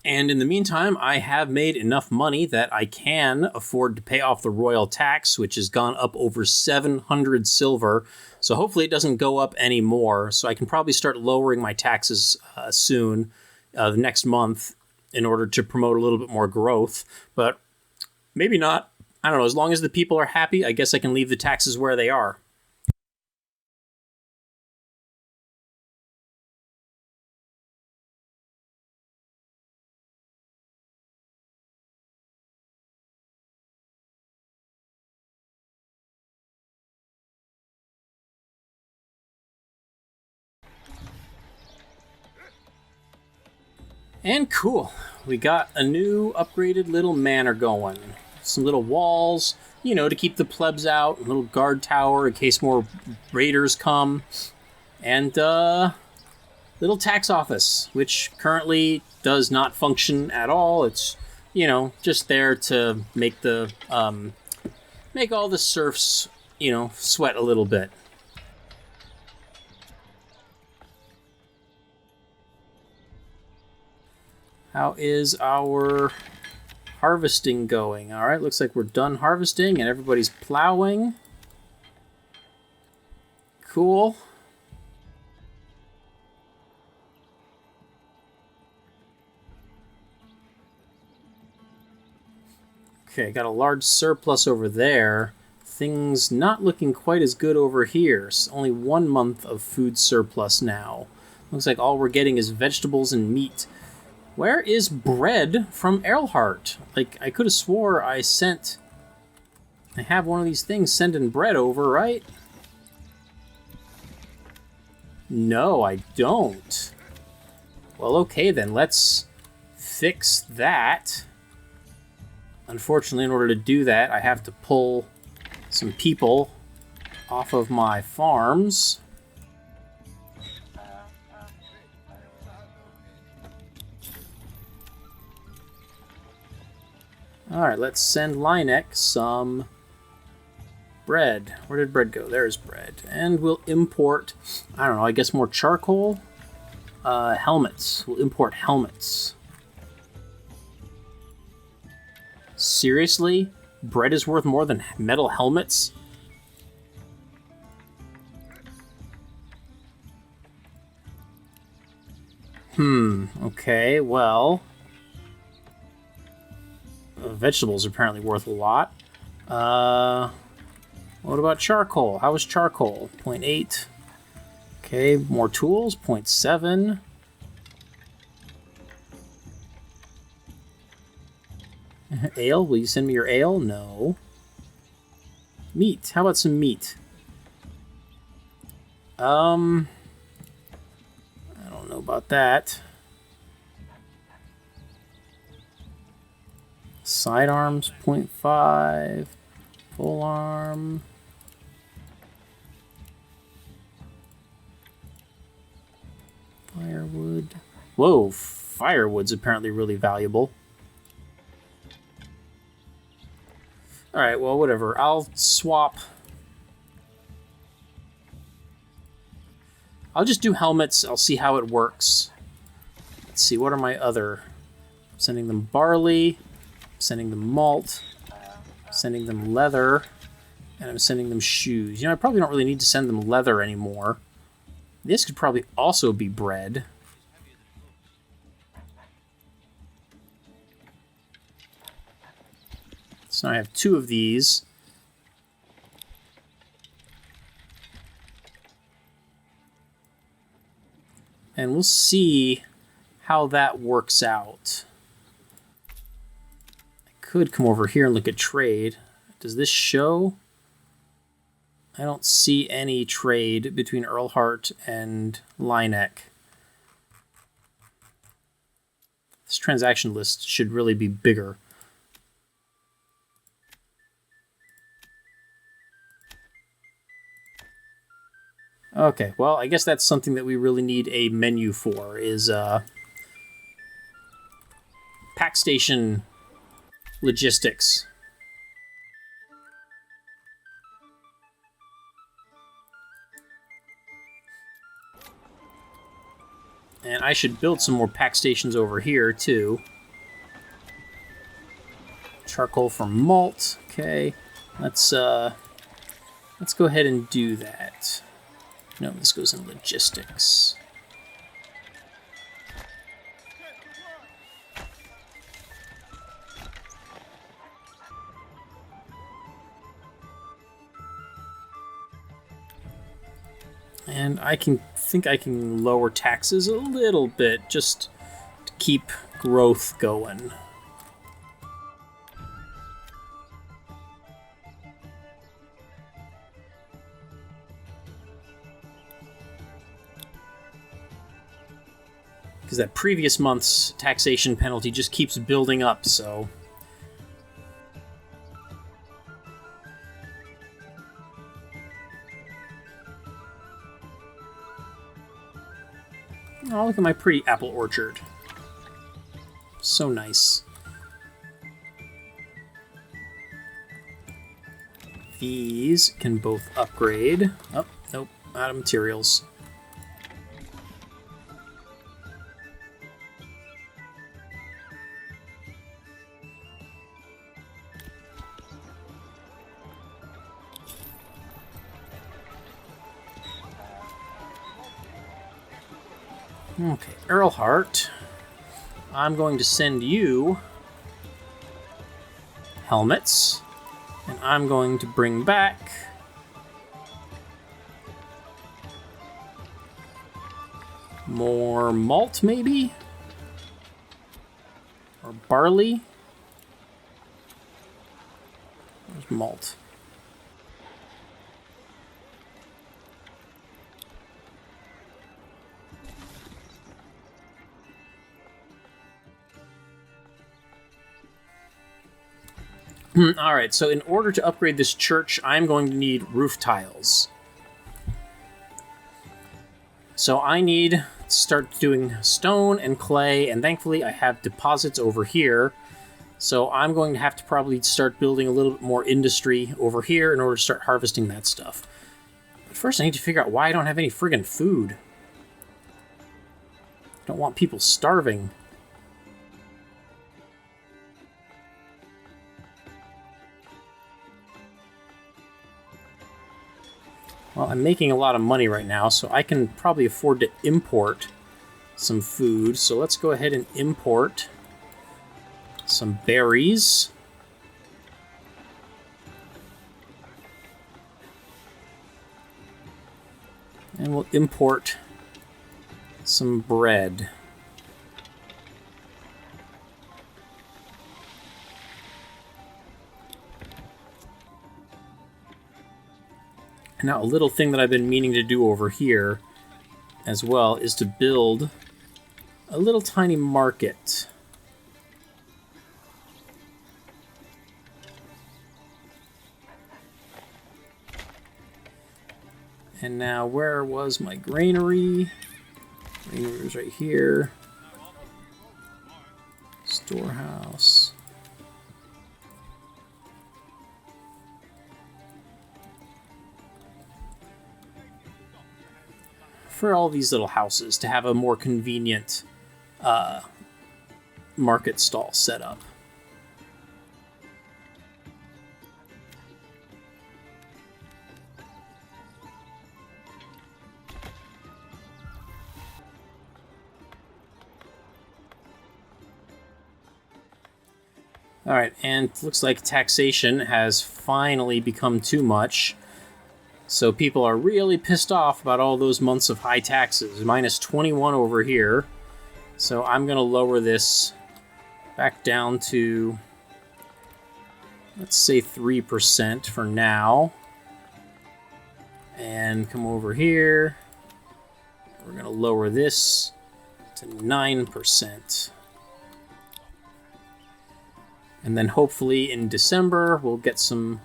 And in the meantime, I have made enough money that I can afford to pay off the royal tax, which has gone up over 700 silver. So hopefully it doesn't go up anymore. So I can probably start lowering my taxes soon, the next month, in order to promote a little bit more growth. But maybe not. I don't know. As long as the people are happy, I guess I can leave the taxes where they are. And cool, we got a new upgraded little manor going. Some little walls, to keep the plebs out, a little guard tower in case more raiders come, and little tax office, which currently does not function at all. It's, just there to make the, make all the serfs, sweat a little bit. How is our harvesting going? All right, looks like we're done harvesting and everybody's plowing. Cool. Okay, got a large surplus over there. Things not looking quite as good over here. It's only 1 month of food surplus now. Looks like all we're getting is vegetables and meat. Where is bread from Earlhardt? Like, I could have swore I have one of these things sending bread over, right? No, I don't. Well, okay then, let's fix that. Unfortunately, in order to do that, I have to pull some people off of my farms. Alright, let's send Leineck some bread. Where did bread go? There's bread. And we'll import, I don't know, I guess more charcoal? Helmets. We'll import helmets. Seriously? Bread is worth more than metal helmets? Okay, well... vegetables are apparently worth a lot. What about charcoal? How is charcoal? 0.8. Okay, more tools. 0.7. Ale? Will you send me your ale? No. Meat. How about some meat? I don't know about that. Sidearms, 0.5. Full arm. Firewood. Whoa, firewood's apparently really valuable. Alright, well, whatever. I'll swap. I'll just do helmets. I'll see how it works. Let's see, what are my other... I'm sending them barley. I'm sending them malt. I'm sending them leather. And I'm sending them shoes. I probably don't really need to send them leather anymore. This could probably also be bread. So now I have 2 of these. And we'll see how that works out. I could come over here and look at trade. Does this show? I don't see any trade between Earlhardt and Leineck. This transaction list should really be bigger. Okay, well, I guess that's something that we really need a menu for, is pack station logistics. And I should build some more pack stations over here, too. Charcoal for malt. Okay, let's go ahead and do that. No, this goes in logistics. And I think I can lower taxes a little bit just to keep growth going. Because that previous month's taxation penalty just keeps building up, so... Oh, look at my pretty apple orchard. So nice. These can both upgrade. Oh, nope, out of materials. Okay, Earlhardt, I'm going to send you helmets, and I'm going to bring back more malt, maybe? Or barley? Where's malt? Alright, so in order to upgrade this church, I'm going to need roof tiles. So I need to start doing stone and clay, and thankfully I have deposits over here. So I'm going to have to probably start building a little bit more industry over here in order to start harvesting that stuff. But first I need to figure out why I don't have any friggin' food. I don't want people starving. Well, I'm making a lot of money right now, so I can probably afford to import some food. So let's go ahead and import some berries. And we'll import some bread. Now, a little thing that I've been meaning to do over here as well is to build a little tiny market. And now, where was my granary? Granary was right here. Storehouse. For all these little houses to have a more convenient market stall set up. Alright, and it looks like taxation has finally become too much. So people are really pissed off about all those months of high taxes. Minus 21 over here. So I'm going to lower this back down to, let's say 3% for now. And come over here. We're going to lower this to 9%. And then hopefully in December we'll get some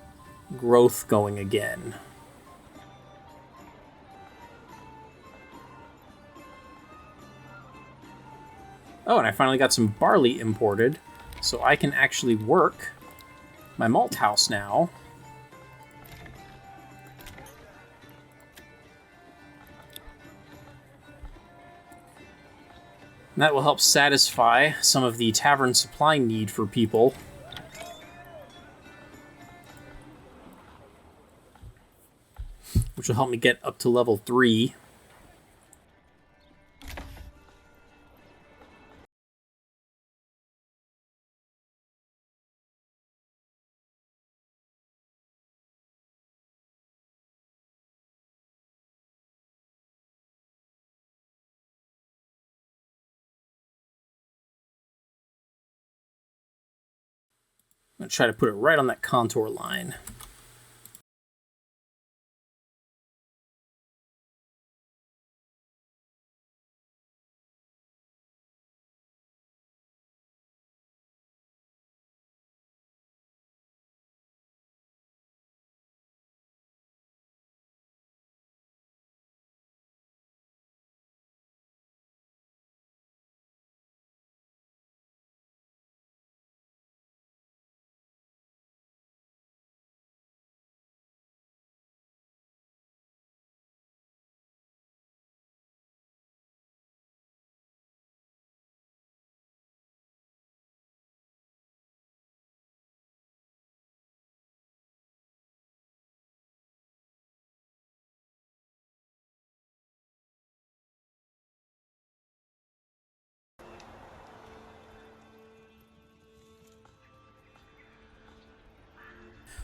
growth going again. Oh, and I finally got some barley imported, so I can actually work my malt house now. And that will help satisfy some of the tavern supply need for people. which will help me get up to level 3. I'm going to try to put it right on that contour line.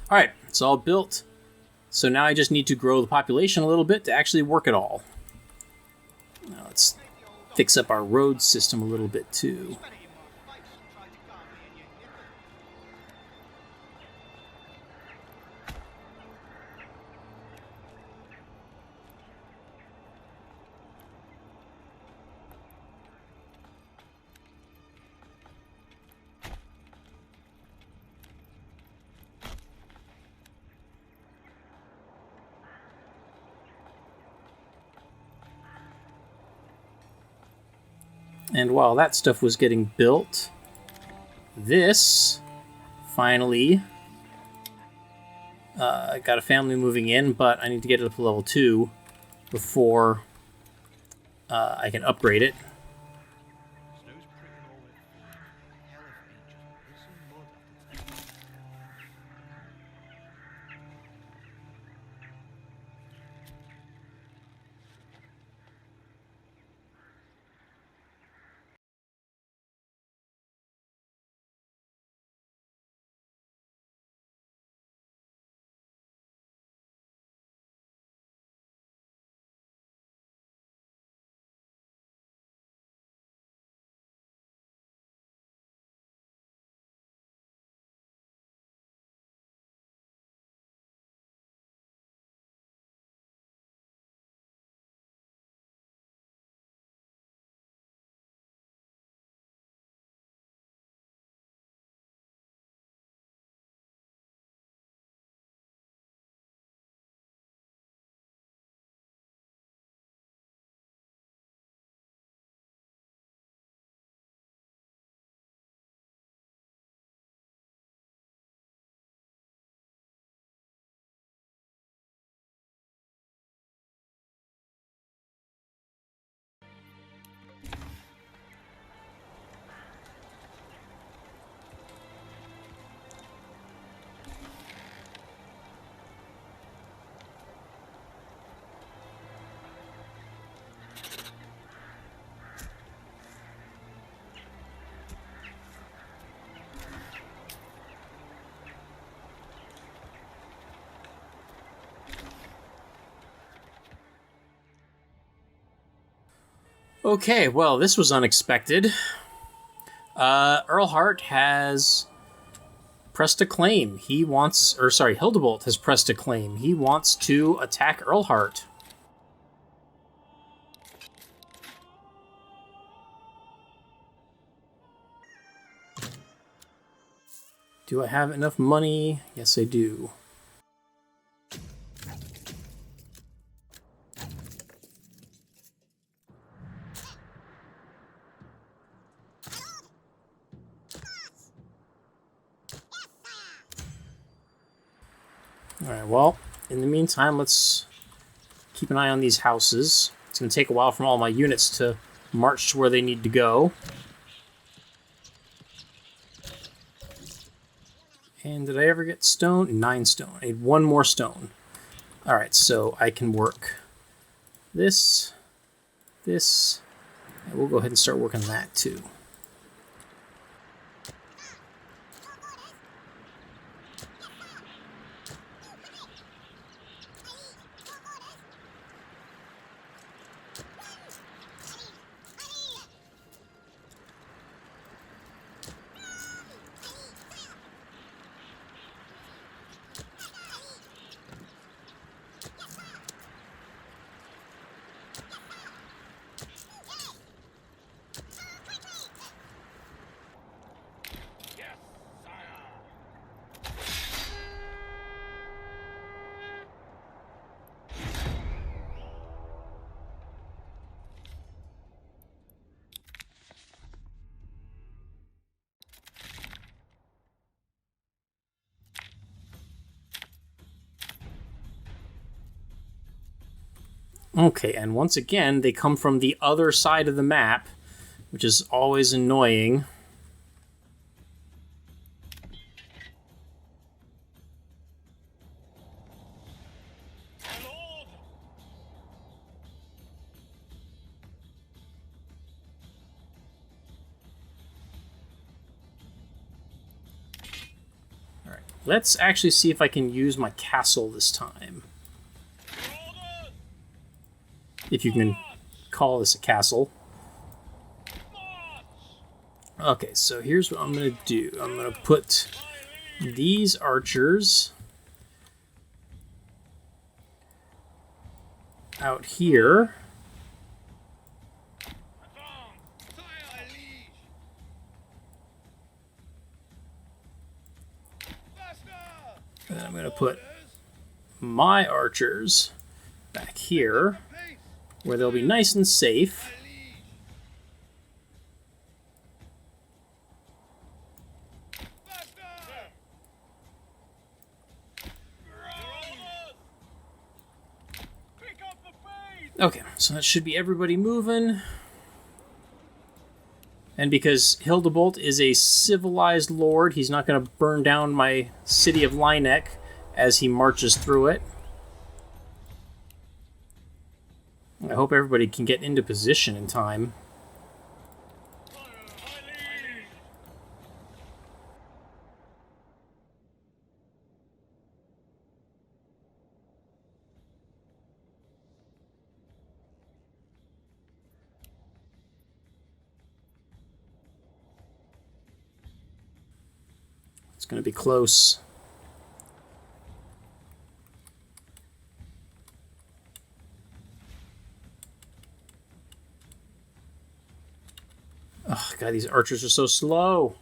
Alright, it's all built. So now I just need to grow the population a little bit to actually work it all. Now let's fix up our road system a little bit too. And while that stuff was getting built, this finally got a family moving in, but I need to get it up to level 2 before I can upgrade it. Okay, well, this was unexpected. Earlhardt has pressed a claim. Hildebolt has pressed a claim. He wants to attack Earlhardt. Do I have enough money? Yes, I do. Alright, well, in the meantime, let's keep an eye on these houses. It's going to take a while for all my units to march to where they need to go. And did I ever get stone? 9 stone. I need 1 more stone. All right, so I can work this, this, and we'll go ahead and start working that too. Okay, and once again, they come from the other side of the map, which is always annoying. All right, let's actually see if I can use my castle this time. If you can call this a castle. Okay, so here's what I'm going to do. I'm going to put these archers out here. And then I'm going to put my archers back here, where they'll be nice and safe. Okay, so that should be everybody moving. And because Hildebolt is a civilized lord, he's not going to burn down my city of Leineck as he marches through it. I hope everybody can get into position in time. It's going to be close. Oh, God, these archers are so slow.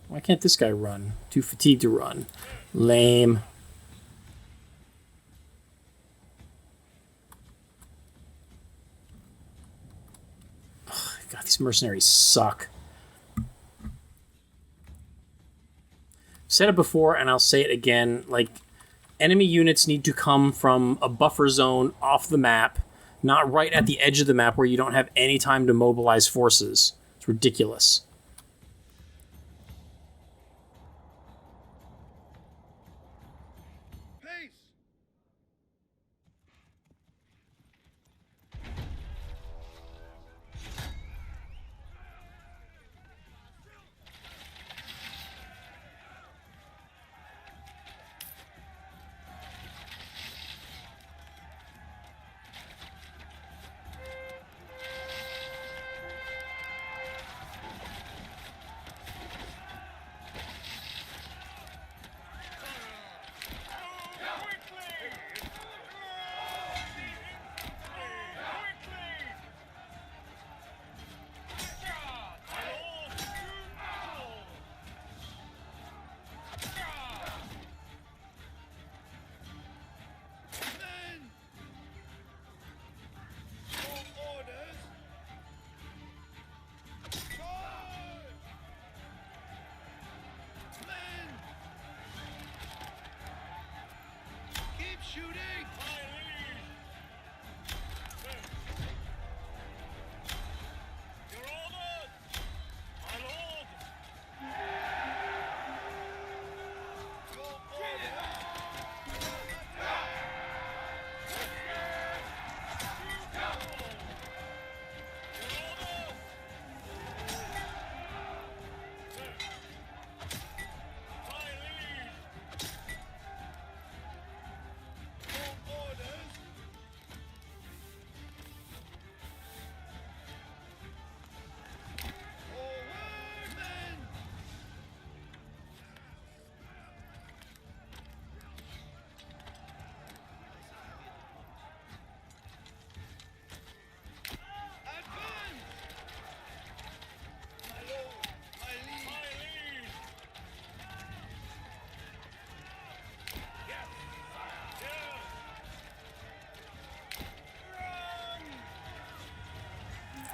Why can't this guy run? Too fatigued to run. Lame. Oh, God, these mercenaries suck. Said it before, and I'll say it again. Like, enemy units need to come from a buffer zone off the map, not right at the edge of the map where you don't have any time to mobilize forces. It's ridiculous.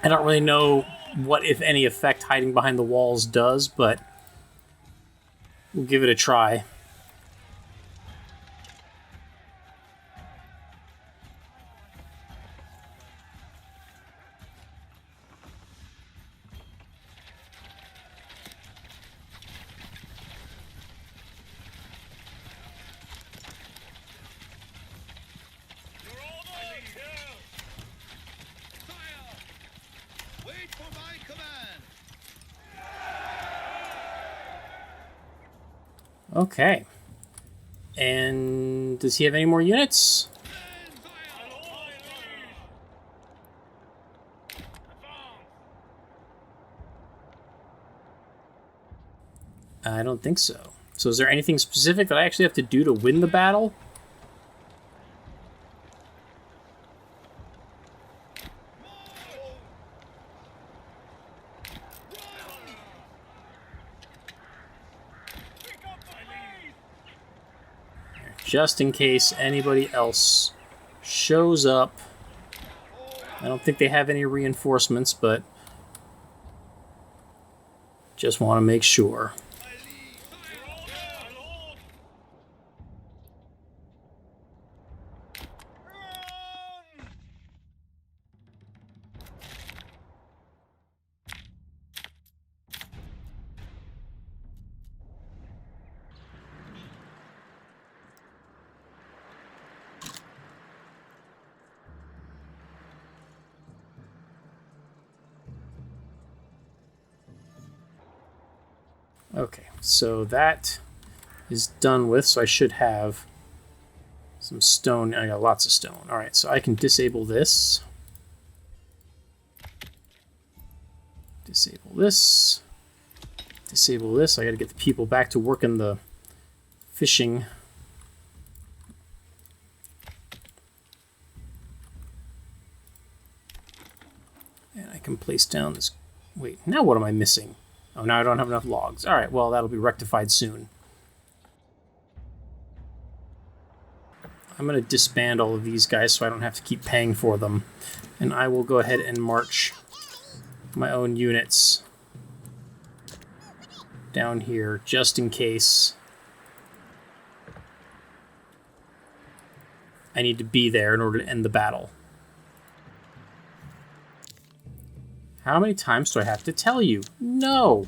I don't really know what, if any, effect hiding behind the walls does, but we'll give it a try. Wait for my command. Okay. And does he have any more units? I don't think so. So is there anything specific that I actually have to do to win the battle? Just in case anybody else shows up. I don't think they have any reinforcements, but just want to make sure. Okay, so that is done with, so I should have some stone. I got lots of stone. All right, so I can disable this. Disable this. Disable this. I got to get the people back to working the fishing. And I can place down this. Wait, now what am I missing? Oh, now I don't have enough logs. All right, well, that'll be rectified soon. I'm going to disband all of these guys so I don't have to keep paying for them. And I will go ahead and march my own units down here just in case I need to be there in order to end the battle. How many times do I have to tell you? No!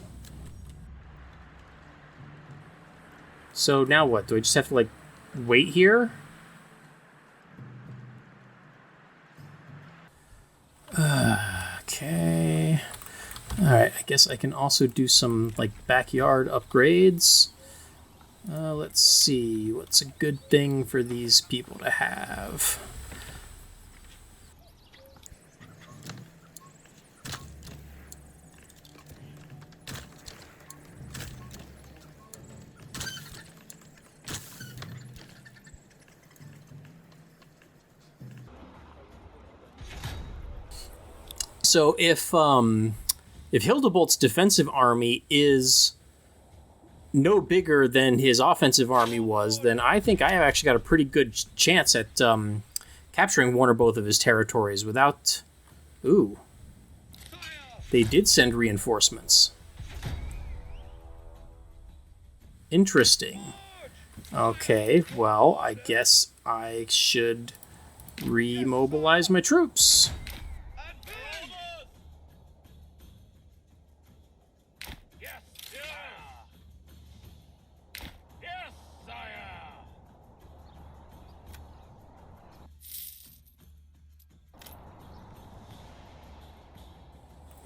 So now what? Do I just have to, like, wait here? Okay. Alright, I guess I can also do some, like, backyard upgrades. Let's see. What's a good thing for these people to have? So if Hildebolt's defensive army is no bigger than his offensive army was, then I think I have actually got a pretty good chance at capturing one or both of his territories without... Ooh. They did send reinforcements. Interesting. Okay, well, I guess I should remobilize my troops.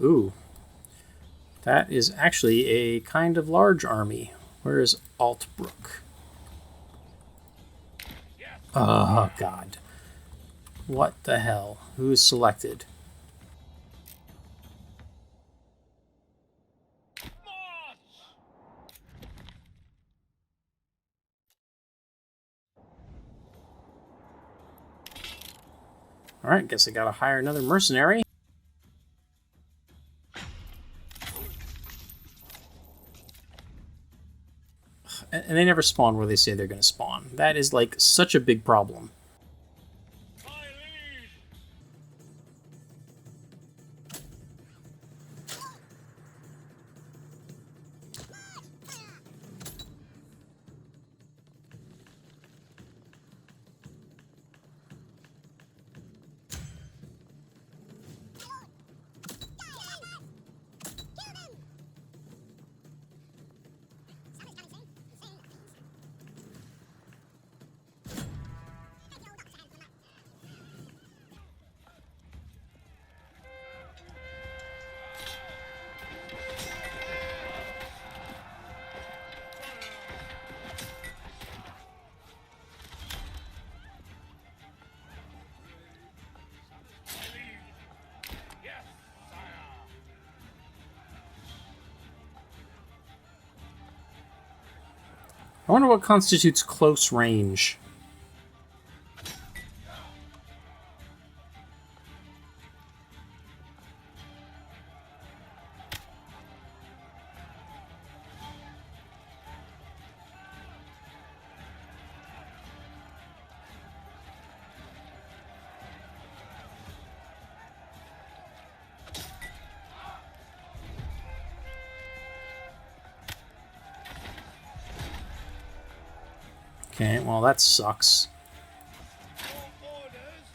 Ooh, that is actually a kind of large army. Where is Altbrook? Oh, God. What the hell? Who is selected? Alright, guess I gotta hire another mercenary. And they never spawn where they say they're going to spawn. That is, like, such a big problem. I wonder what constitutes close range. Okay, well that sucks.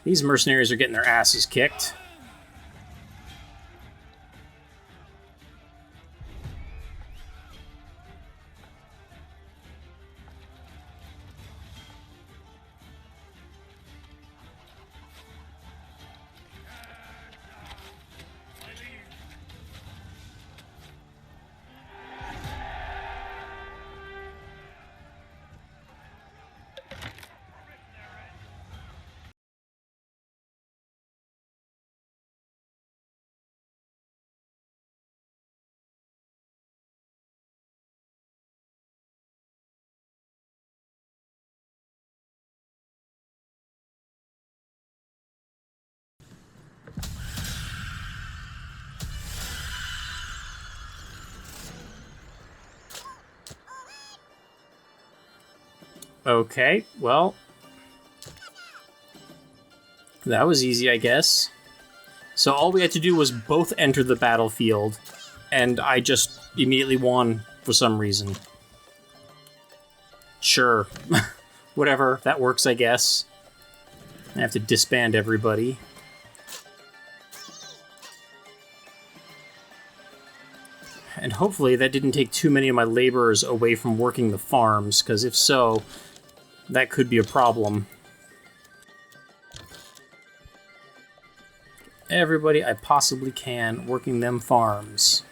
These mercenaries are getting their asses kicked. Okay, well, that was easy, I guess. So all we had to do was both enter the battlefield, and I just immediately won for some reason. Sure. Whatever, that works, I guess. I have to disband everybody. And hopefully that didn't take too many of my laborers away from working the farms, because if so, that could be a problem. Everybody I possibly can working them farms.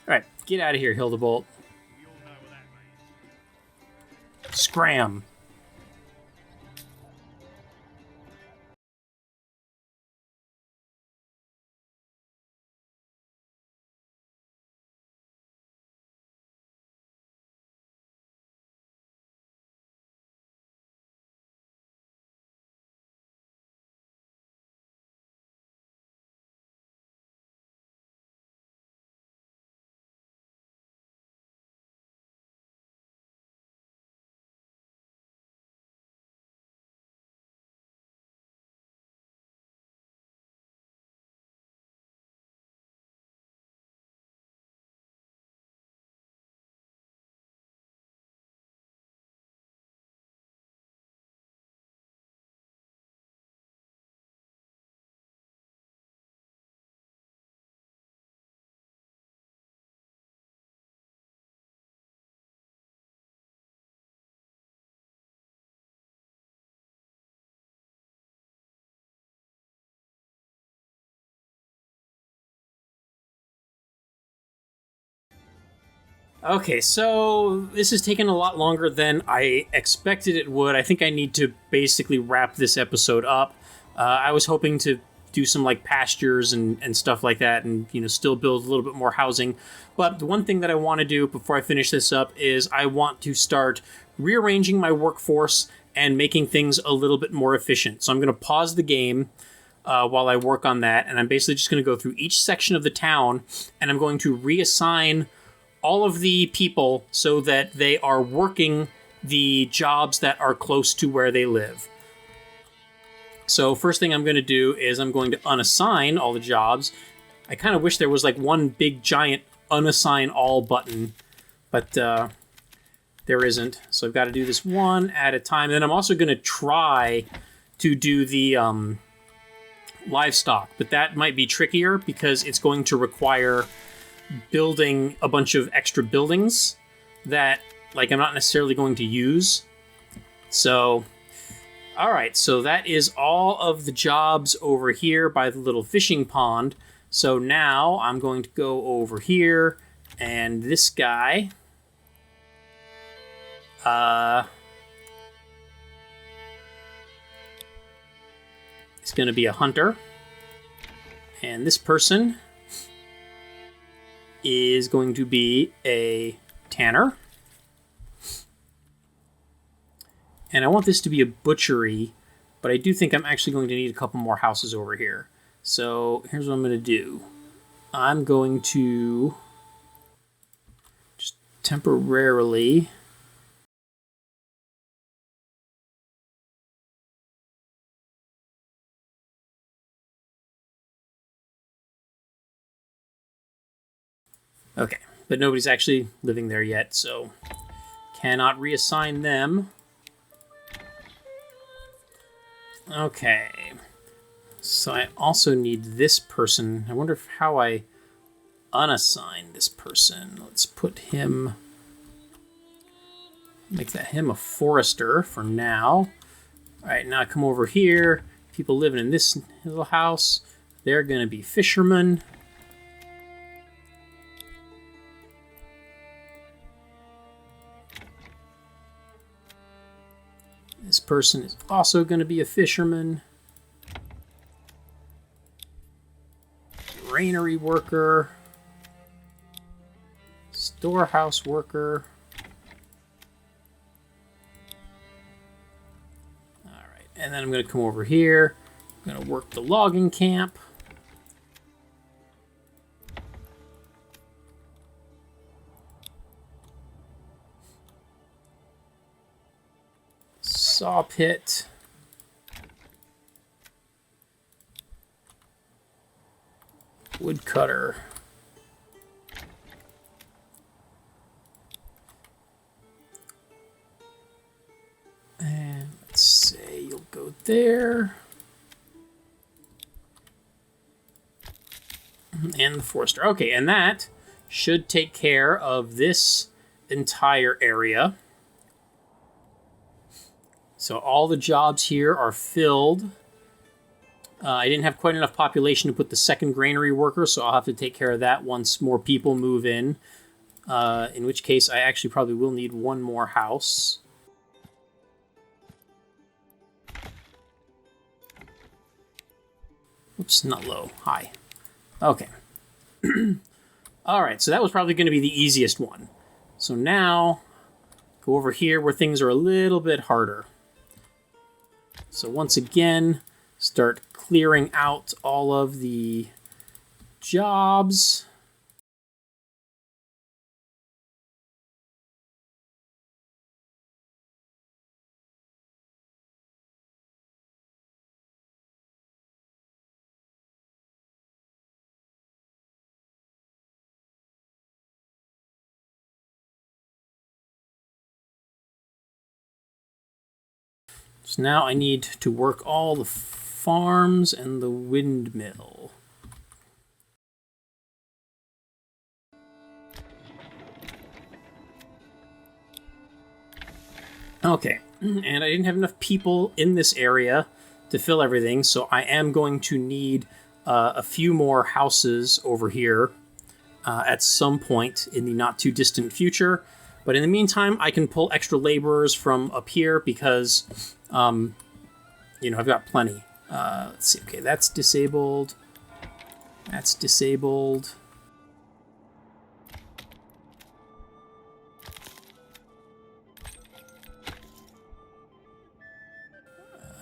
Alright, get out of here, Hildebolt. Scram! Okay, so this has taken a lot longer than I expected it would. I think I need to basically wrap this episode up. I was hoping to do some like pastures and stuff like that, and still build a little bit more housing. But the one thing that I want to do before I finish this up is I want to start rearranging my workforce and making things a little bit more efficient. So I'm going to pause the game while I work on that, and I'm basically just going to go through each section of the town, and I'm going to reassign all of the people so that they are working the jobs that are close to where they live. So first thing I'm going to do is I'm going to unassign all the jobs. I kind of wish there was like one big giant unassign all button, but there isn't. So I've got to do this one at a time. Then I'm also going to try to do the livestock, but that might be trickier because it's going to require building a bunch of extra buildings that I'm not necessarily going to use. So, all right, so that is all of the jobs over here by the little fishing pond. So now I'm going to go over here, and this guy, is going to be a hunter. And this person is going to be a tanner. And I want this to be a butchery, but I do think I'm actually going to need a couple more houses over here. So here's what I'm going to do. I'm going to just temporarily okay, but nobody's actually living there yet, so cannot reassign them. Okay, so I also need this person. I wonder how I unassign this person. Let's put him, make that him a forester for now. All right, now I come over here. People living in this little house, they're going to be fishermen. This person is also going to be a fisherman. Granary worker. Storehouse worker. All right, and then I'm going to come over here. I'm going to work the logging camp. Saw pit. Woodcutter. And let's say you'll go there. And the forester. Okay, and that should take care of this entire area. So all the jobs here are filled. I didn't have quite enough population to put the second granary worker, so I'll have to take care of that once more people move in which case I actually probably will need one more house. Oops, not low, high. Okay. All right, so that was probably going to be the easiest one. So now, go over here where things are a little bit harder. So once again, start clearing out all of the jobs. So now I need to work all the farms and the windmill. Okay, and I didn't have enough people in this area to fill everything, so I am going to need a few more houses over here at some point in the not too distant future. But in the meantime, I can pull extra laborers from up here because, I've got plenty. Let's see. Okay, that's disabled. That's disabled.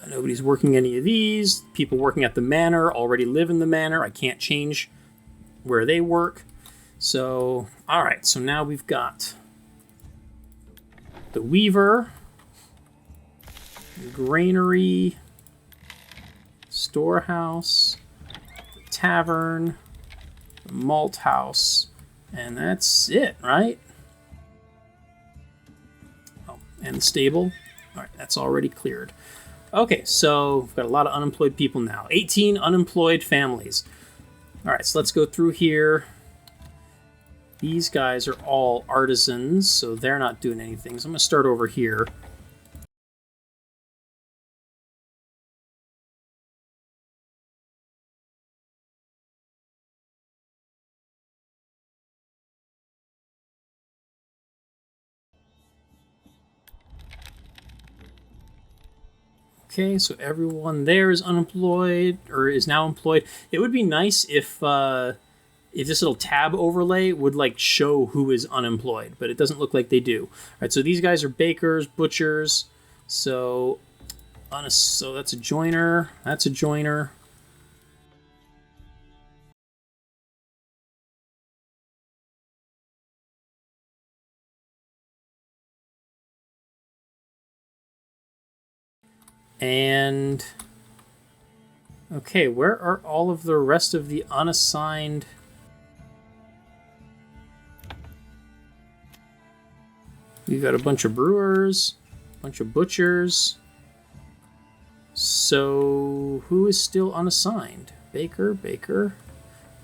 Nobody's working any of these. People working at the manor already live in the manor. I can't change where they work. So, all right. So now we've got the weaver, granary, storehouse, the tavern, the malt house, and that's it, right? Oh, and the stable. All right, that's already cleared. Okay, so we've got a lot of unemployed people now. 18 unemployed families. All right, so let's go through here. These guys are all artisans, so they're not doing anything. So I'm going to start over here. Okay, so everyone there is unemployed, or is now employed. It would be nice if this little tab overlay would like show who is unemployed, but it doesn't look like they do. All right, so these guys are bakers, butchers. So that's a joiner. That's a joiner. And okay, where are all of the rest of the unassigned? We've got a bunch of brewers, a bunch of butchers. So who is still unassigned? Baker, baker,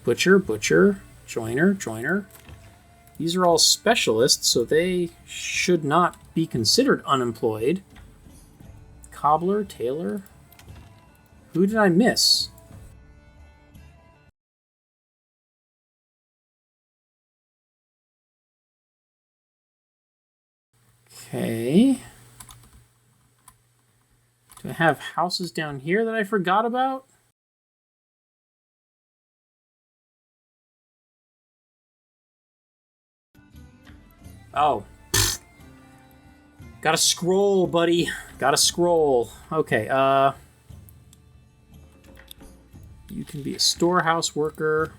butcher, butcher, joiner, joiner. These are all specialists, so they should not be considered unemployed. Cobbler, tailor. Who did I miss? Okay. Do I have houses down here that I forgot about? Oh. Gotta scroll, buddy. Gotta scroll. Okay, you can be a storehouse worker.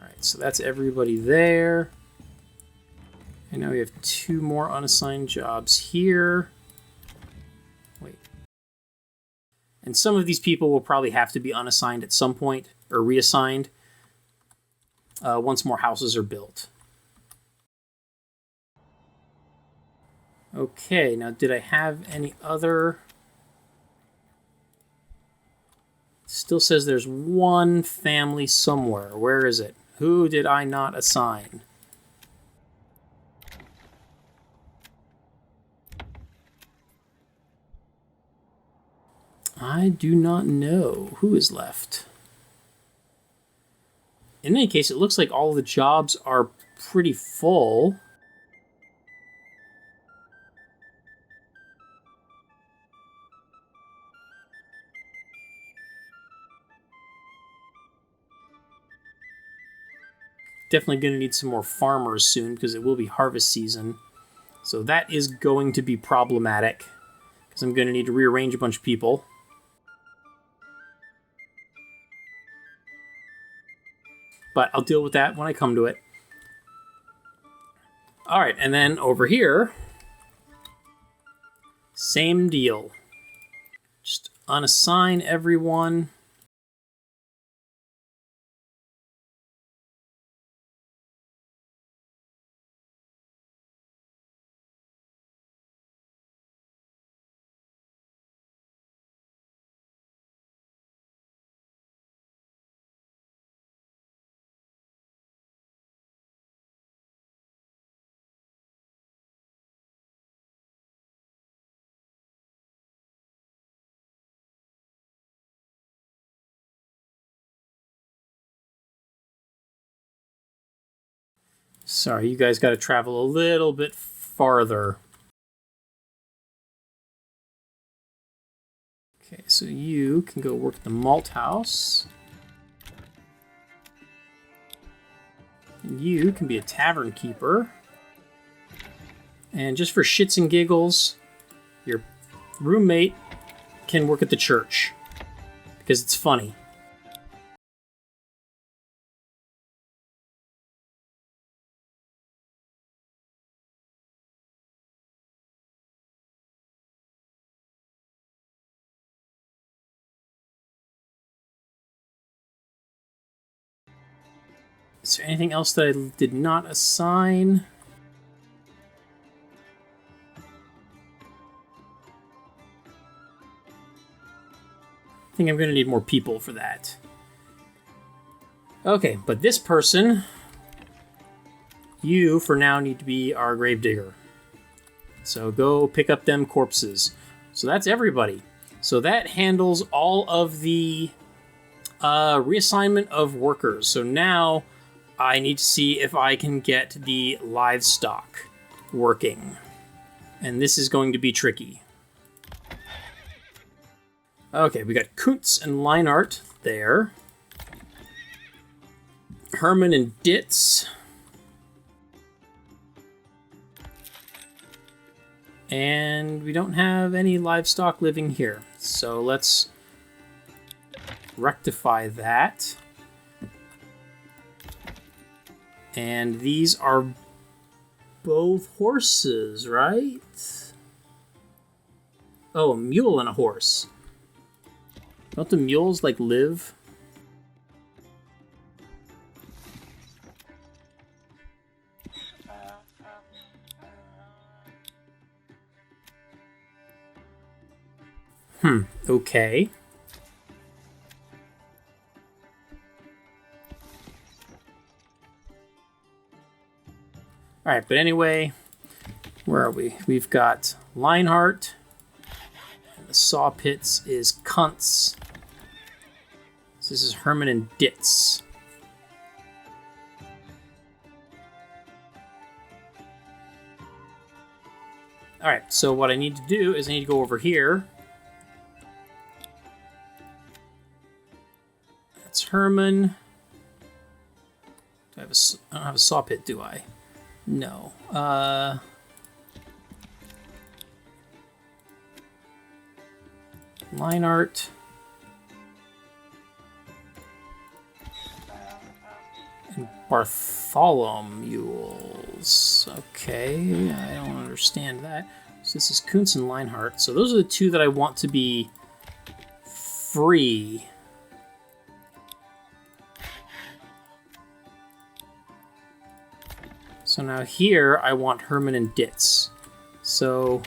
Alright, so that's everybody there. And now we have 2 more unassigned jobs here. Wait. And some of these people will probably have to be unassigned at some point, or reassigned, once more houses are built. Okay, now did I have any other? It still says there's one family somewhere. Where is it? Who did I not assign? I do not know who is left. In any case, it looks like all the jobs are pretty full. Definitely going to need some more farmers soon because it will be harvest season. So that is going to be problematic because I'm going to need to rearrange a bunch of people. But I'll deal with that when I come to it. All right, and then over here, same deal. Just unassign everyone. Sorry, you guys got to travel a little bit farther. Okay, so you can go work at the malt house. And you can be a tavern keeper. And just for shits and giggles, your roommate can work at the church. Because it's funny. Is there anything else that I did not assign? I think I'm going to need more people for that. Okay, but this person, you for now need to be our gravedigger. So go pick up them corpses. So that's everybody. So that handles all of the reassignment of workers. So now I need to see if I can get the livestock working. And this is going to be tricky. Okay, we got Kuntz and Leineck there. Herman and Ditz. And we don't have any livestock living here. So let's rectify that. And these are both horses, right? Oh, a mule and a horse. Don't the mules, like, live? Okay. Alright, but anyway, where are we? We've got Leineck. And the saw pits is Kuntz. So this is Herman and Ditz. Alright, so what I need to do is I need to go over here. That's Herman. I don't have a saw pit, do I? No. Leineck. And Bartholomew's. Okay, I don't understand that. So this is Kuntz and Leineck. So those are the two that I want to be free. So now here I want Herman and Ditz. So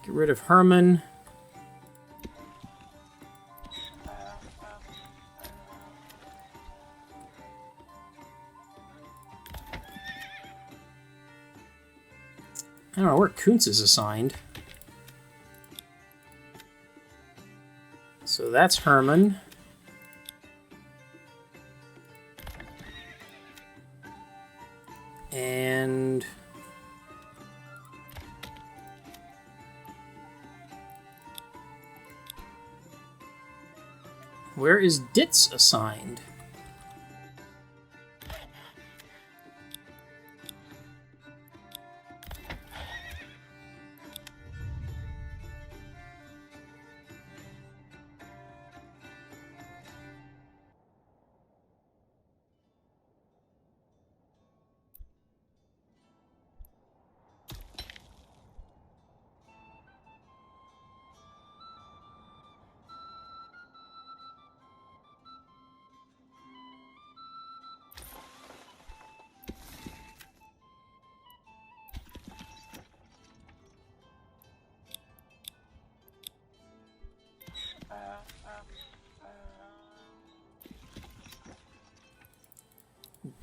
get rid of Herman. I don't know where Kuntz is assigned. So that's Herman. And where is Ditz assigned?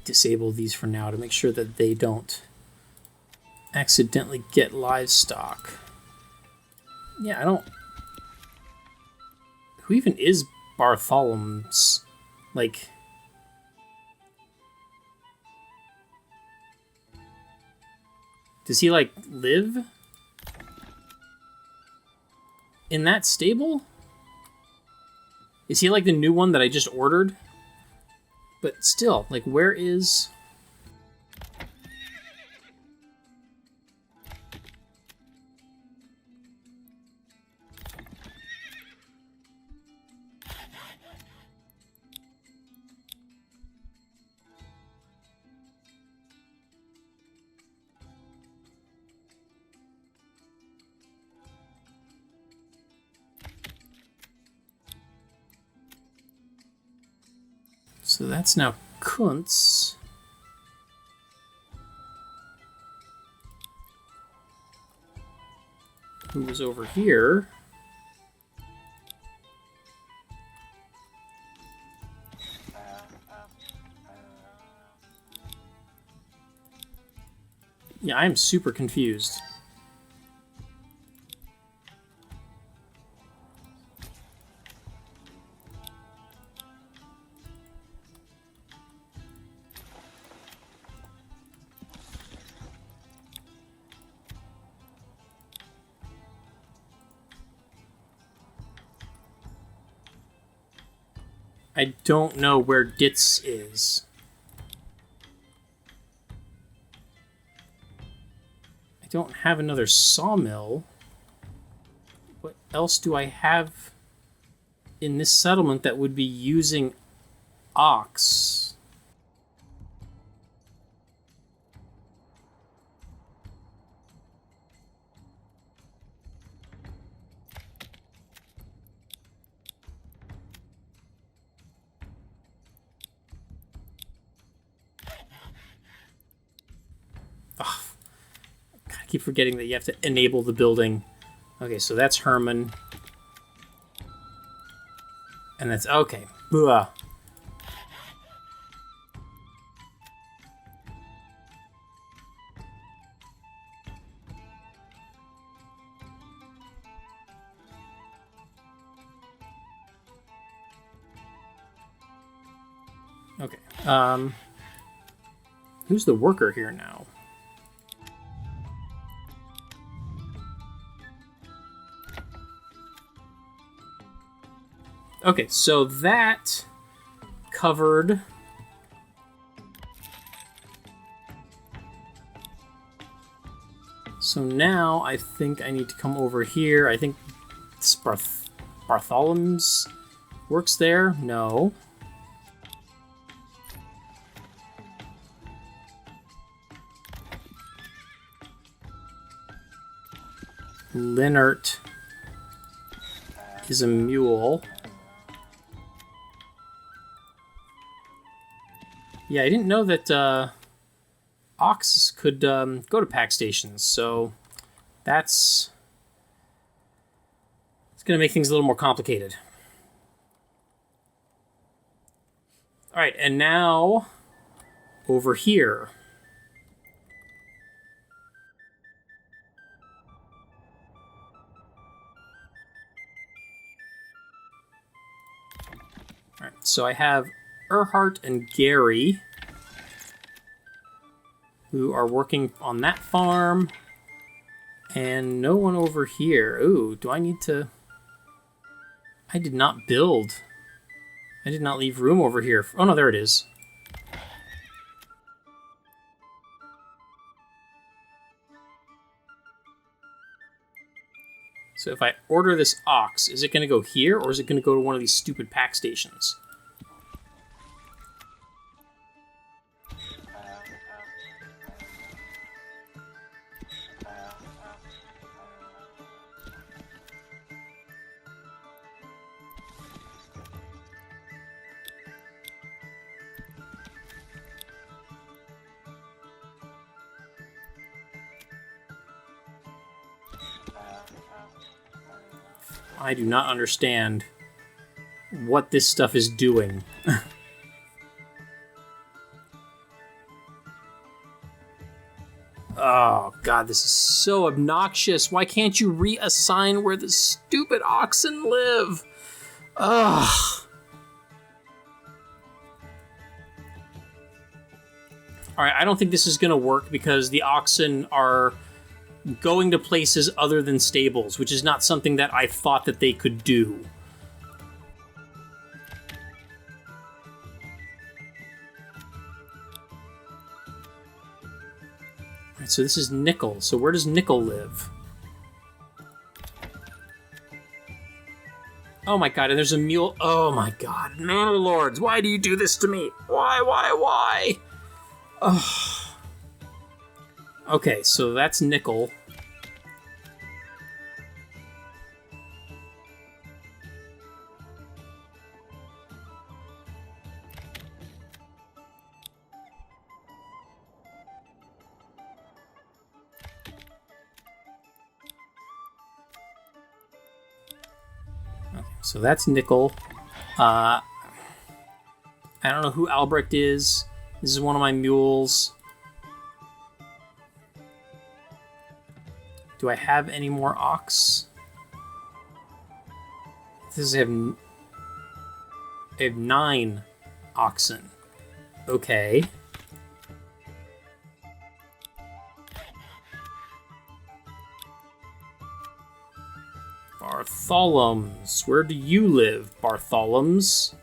Disable these for now to make sure that they don't accidentally get livestock. Yeah, I don't... Who even is Bartholomew's? Like... Does he, like, live in that stable? Is he, like, the new one that I just ordered? But still, like, where is... So that's now Kuntz. Who was over here. Yeah, I'm super confused. I don't know where Ditz is. I don't have another sawmill. What else do I have in this settlement that would be using ox? Oh, I keep forgetting that you have to enable the building. Okay, so that's Herman. And that's... okay. Blah. Okay. Who's the worker here now? Okay, so that covered... So now I think I need to come over here. I think Bartholomew's works there? No. Leineck is a mule. Yeah, I didn't know that ox could go to pack stations, so it's going to make things a little more complicated. All right, and now over here. All right, so I have Earlhardt and Gary, who are working on that farm, and no one over here. Ooh, do I need to... I did not build. I did not leave room over here. Oh no, there it is. So if I order this ox, is it going to go here, or is it going to go to one of these stupid pack stations? I do not understand what this stuff is doing. Oh, God, this is so obnoxious. Why can't you reassign where the stupid oxen live? Ugh. Alright, I don't think this is going to work because the oxen are going to places other than stables, which is not something that I thought that they could do. Alright, so this is Nickel. So where does Nickel live? Oh my god, and there's a mule. Oh my god. Manor Lords, why do you do this to me? Why? Ugh. Okay, so that's Nickel. Okay, so that's Nickel. I don't know who Albrecht is. This is one of my mules. Do I have any more ox? I have 9 oxen. Okay. Bartholomew's. Where do you live, Bartholomew's?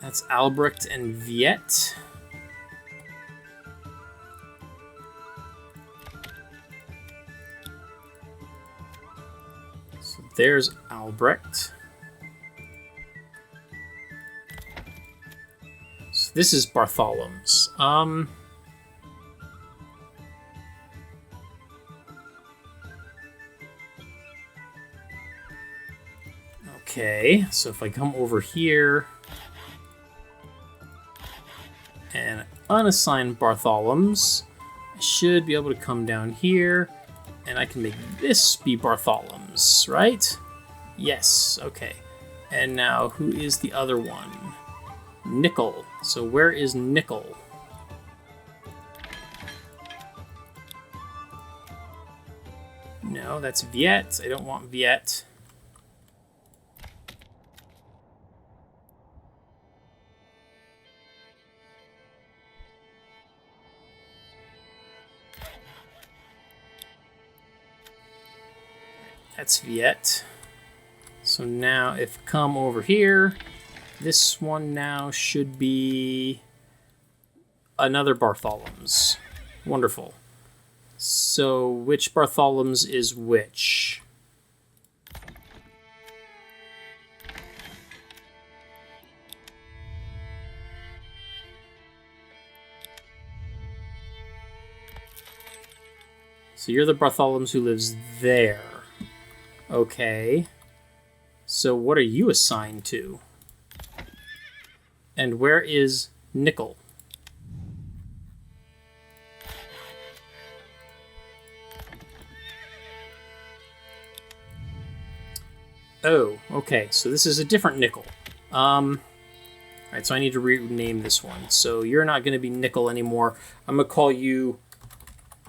That's Albrecht and Viet. So there's Albrecht. So this is Bartholom's. Okay, so if I come over here and unassign Bartholom's, I should be able to come down here and I can make this be Bartholom's, right? Yes, okay. And now who is the other one? Nickel. So where is Nickel? No, that's Viet. I don't want Viet. That's Viet. So now if I come over here, this one now should be another Bartholom's. Wonderful. So which Bartholom's is which? So you're the Bartholom's who lives there. Okay. So what are you assigned to? And where is Nickel? Oh, okay. So this is a different Nickel. Alright, so I need to rename this one. So you're not going to be Nickel anymore. I'm going to call you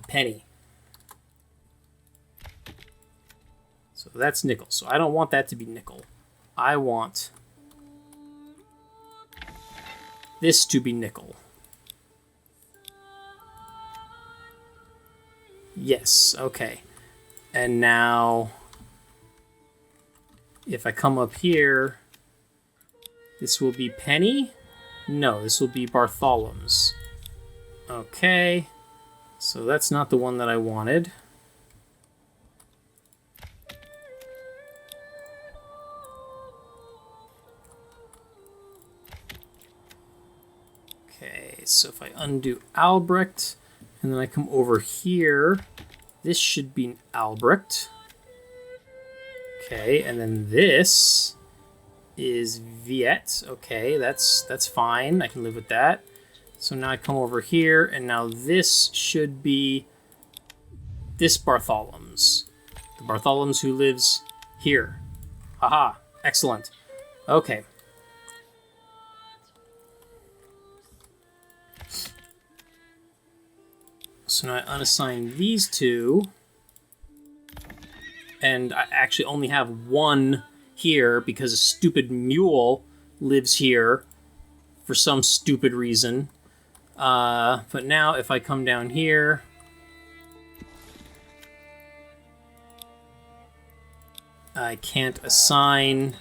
Penny. So that's Nickel. So I don't want that to be Nickel. I want this to be Nickel. Yes, okay. And now, if I come up here, this will be Penny? No, this will be Bartholom's. Okay. So that's not the one that I wanted. So if I undo Albrecht, and then I come over here, this should be Albrecht. Okay, and then this is Viet. Okay, that's fine. I can live with that. So now I come over here, and now this should be this Bartholom's. The Bartholom's who lives here. Haha, excellent. Okay. So now I unassign these two, and I actually only have one here because a stupid mule lives here for some stupid reason. But now if I come down here, I can't assign.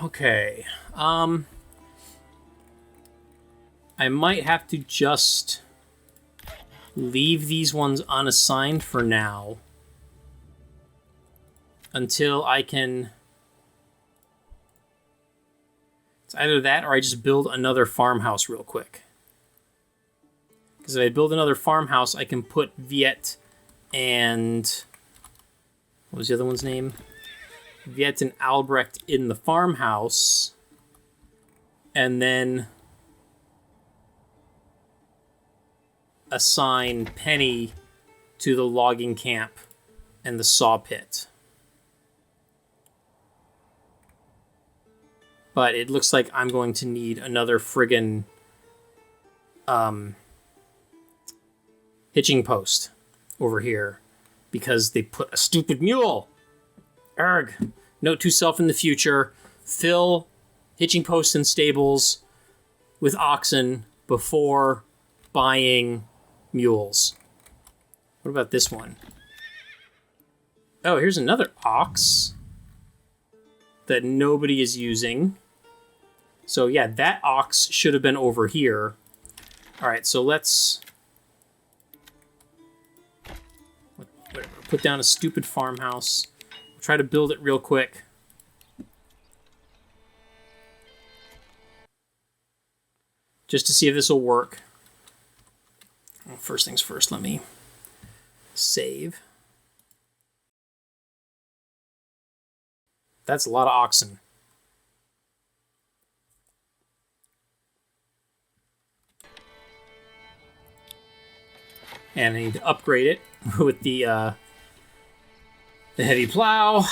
Okay. I might have to just leave these ones unassigned for now until I can... It's either that or I just build another farmhouse real quick. Because if I build another farmhouse, I can put Viet and... What was the other one's name? Viet and Albrecht in the farmhouse. And then assign Penny to the logging camp and the saw pit. But it looks like I'm going to need another friggin' hitching post over here because they put a stupid mule. Erg. Note to self in the future, fill hitching posts and stables with oxen before buying mules. What about this one? Oh, here's another ox that nobody is using. So yeah, that ox should have been over here. All right, so let's put down a stupid farmhouse. Try to build it real quick. Just to see if this will work. Well, first things first, let me save. That's a lot of oxen. And I need to upgrade it with the heavy plow.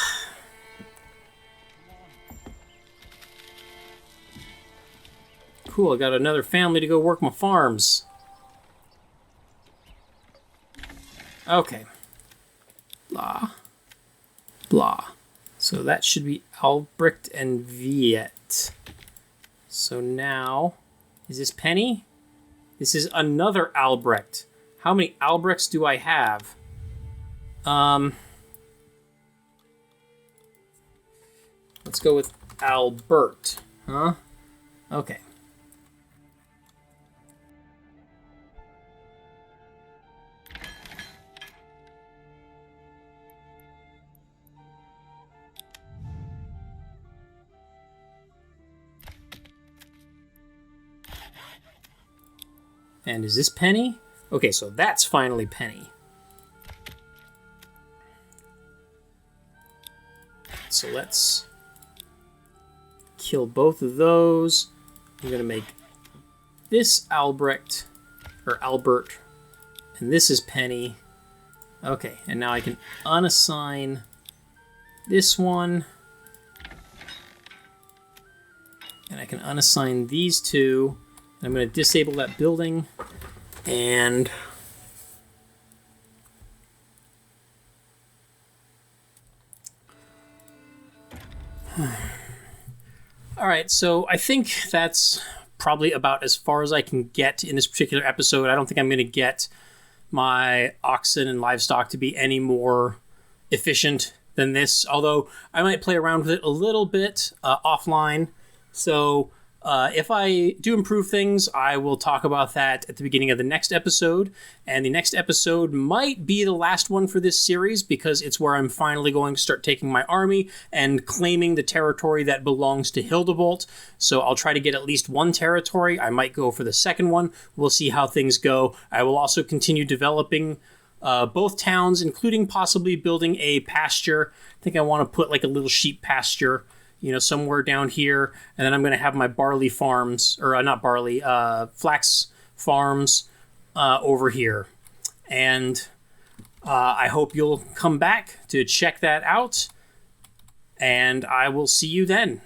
Cool, I got another family to go work my farms. Okay. Blah. Blah. So that should be Albrecht and Viet. So now, is this Penny? This is another Albrecht. How many Albrechts do I have? Let's go with Albert. Huh? Okay. And is this Penny? Okay, so that's finally Penny. So let's kill both of those. I'm going to make this Albrecht, or Albert, and this is Penny. Okay, and now I can unassign this one. And I can unassign these two. I'm going to disable that building, and all right, so I think that's probably about as far as I can get in this particular episode. I don't think I'm going to get my oxen and livestock to be any more efficient than this, although I might play around with it a little bit offline. So if I do improve things, I will talk about that at the beginning of the next episode. And the next episode might be the last one for this series because it's where I'm finally going to start taking my army and claiming the territory that belongs to Hildebolt. So I'll try to get at least one territory. I might go for the second one. We'll see how things go. I will also continue developing both towns, including possibly building a pasture. I think I want to put like a little sheep pasture, you know, somewhere down here, and then I'm going to have my barley farms, or not barley, flax farms over here. And I hope you'll come back to check that out, and I will see you then.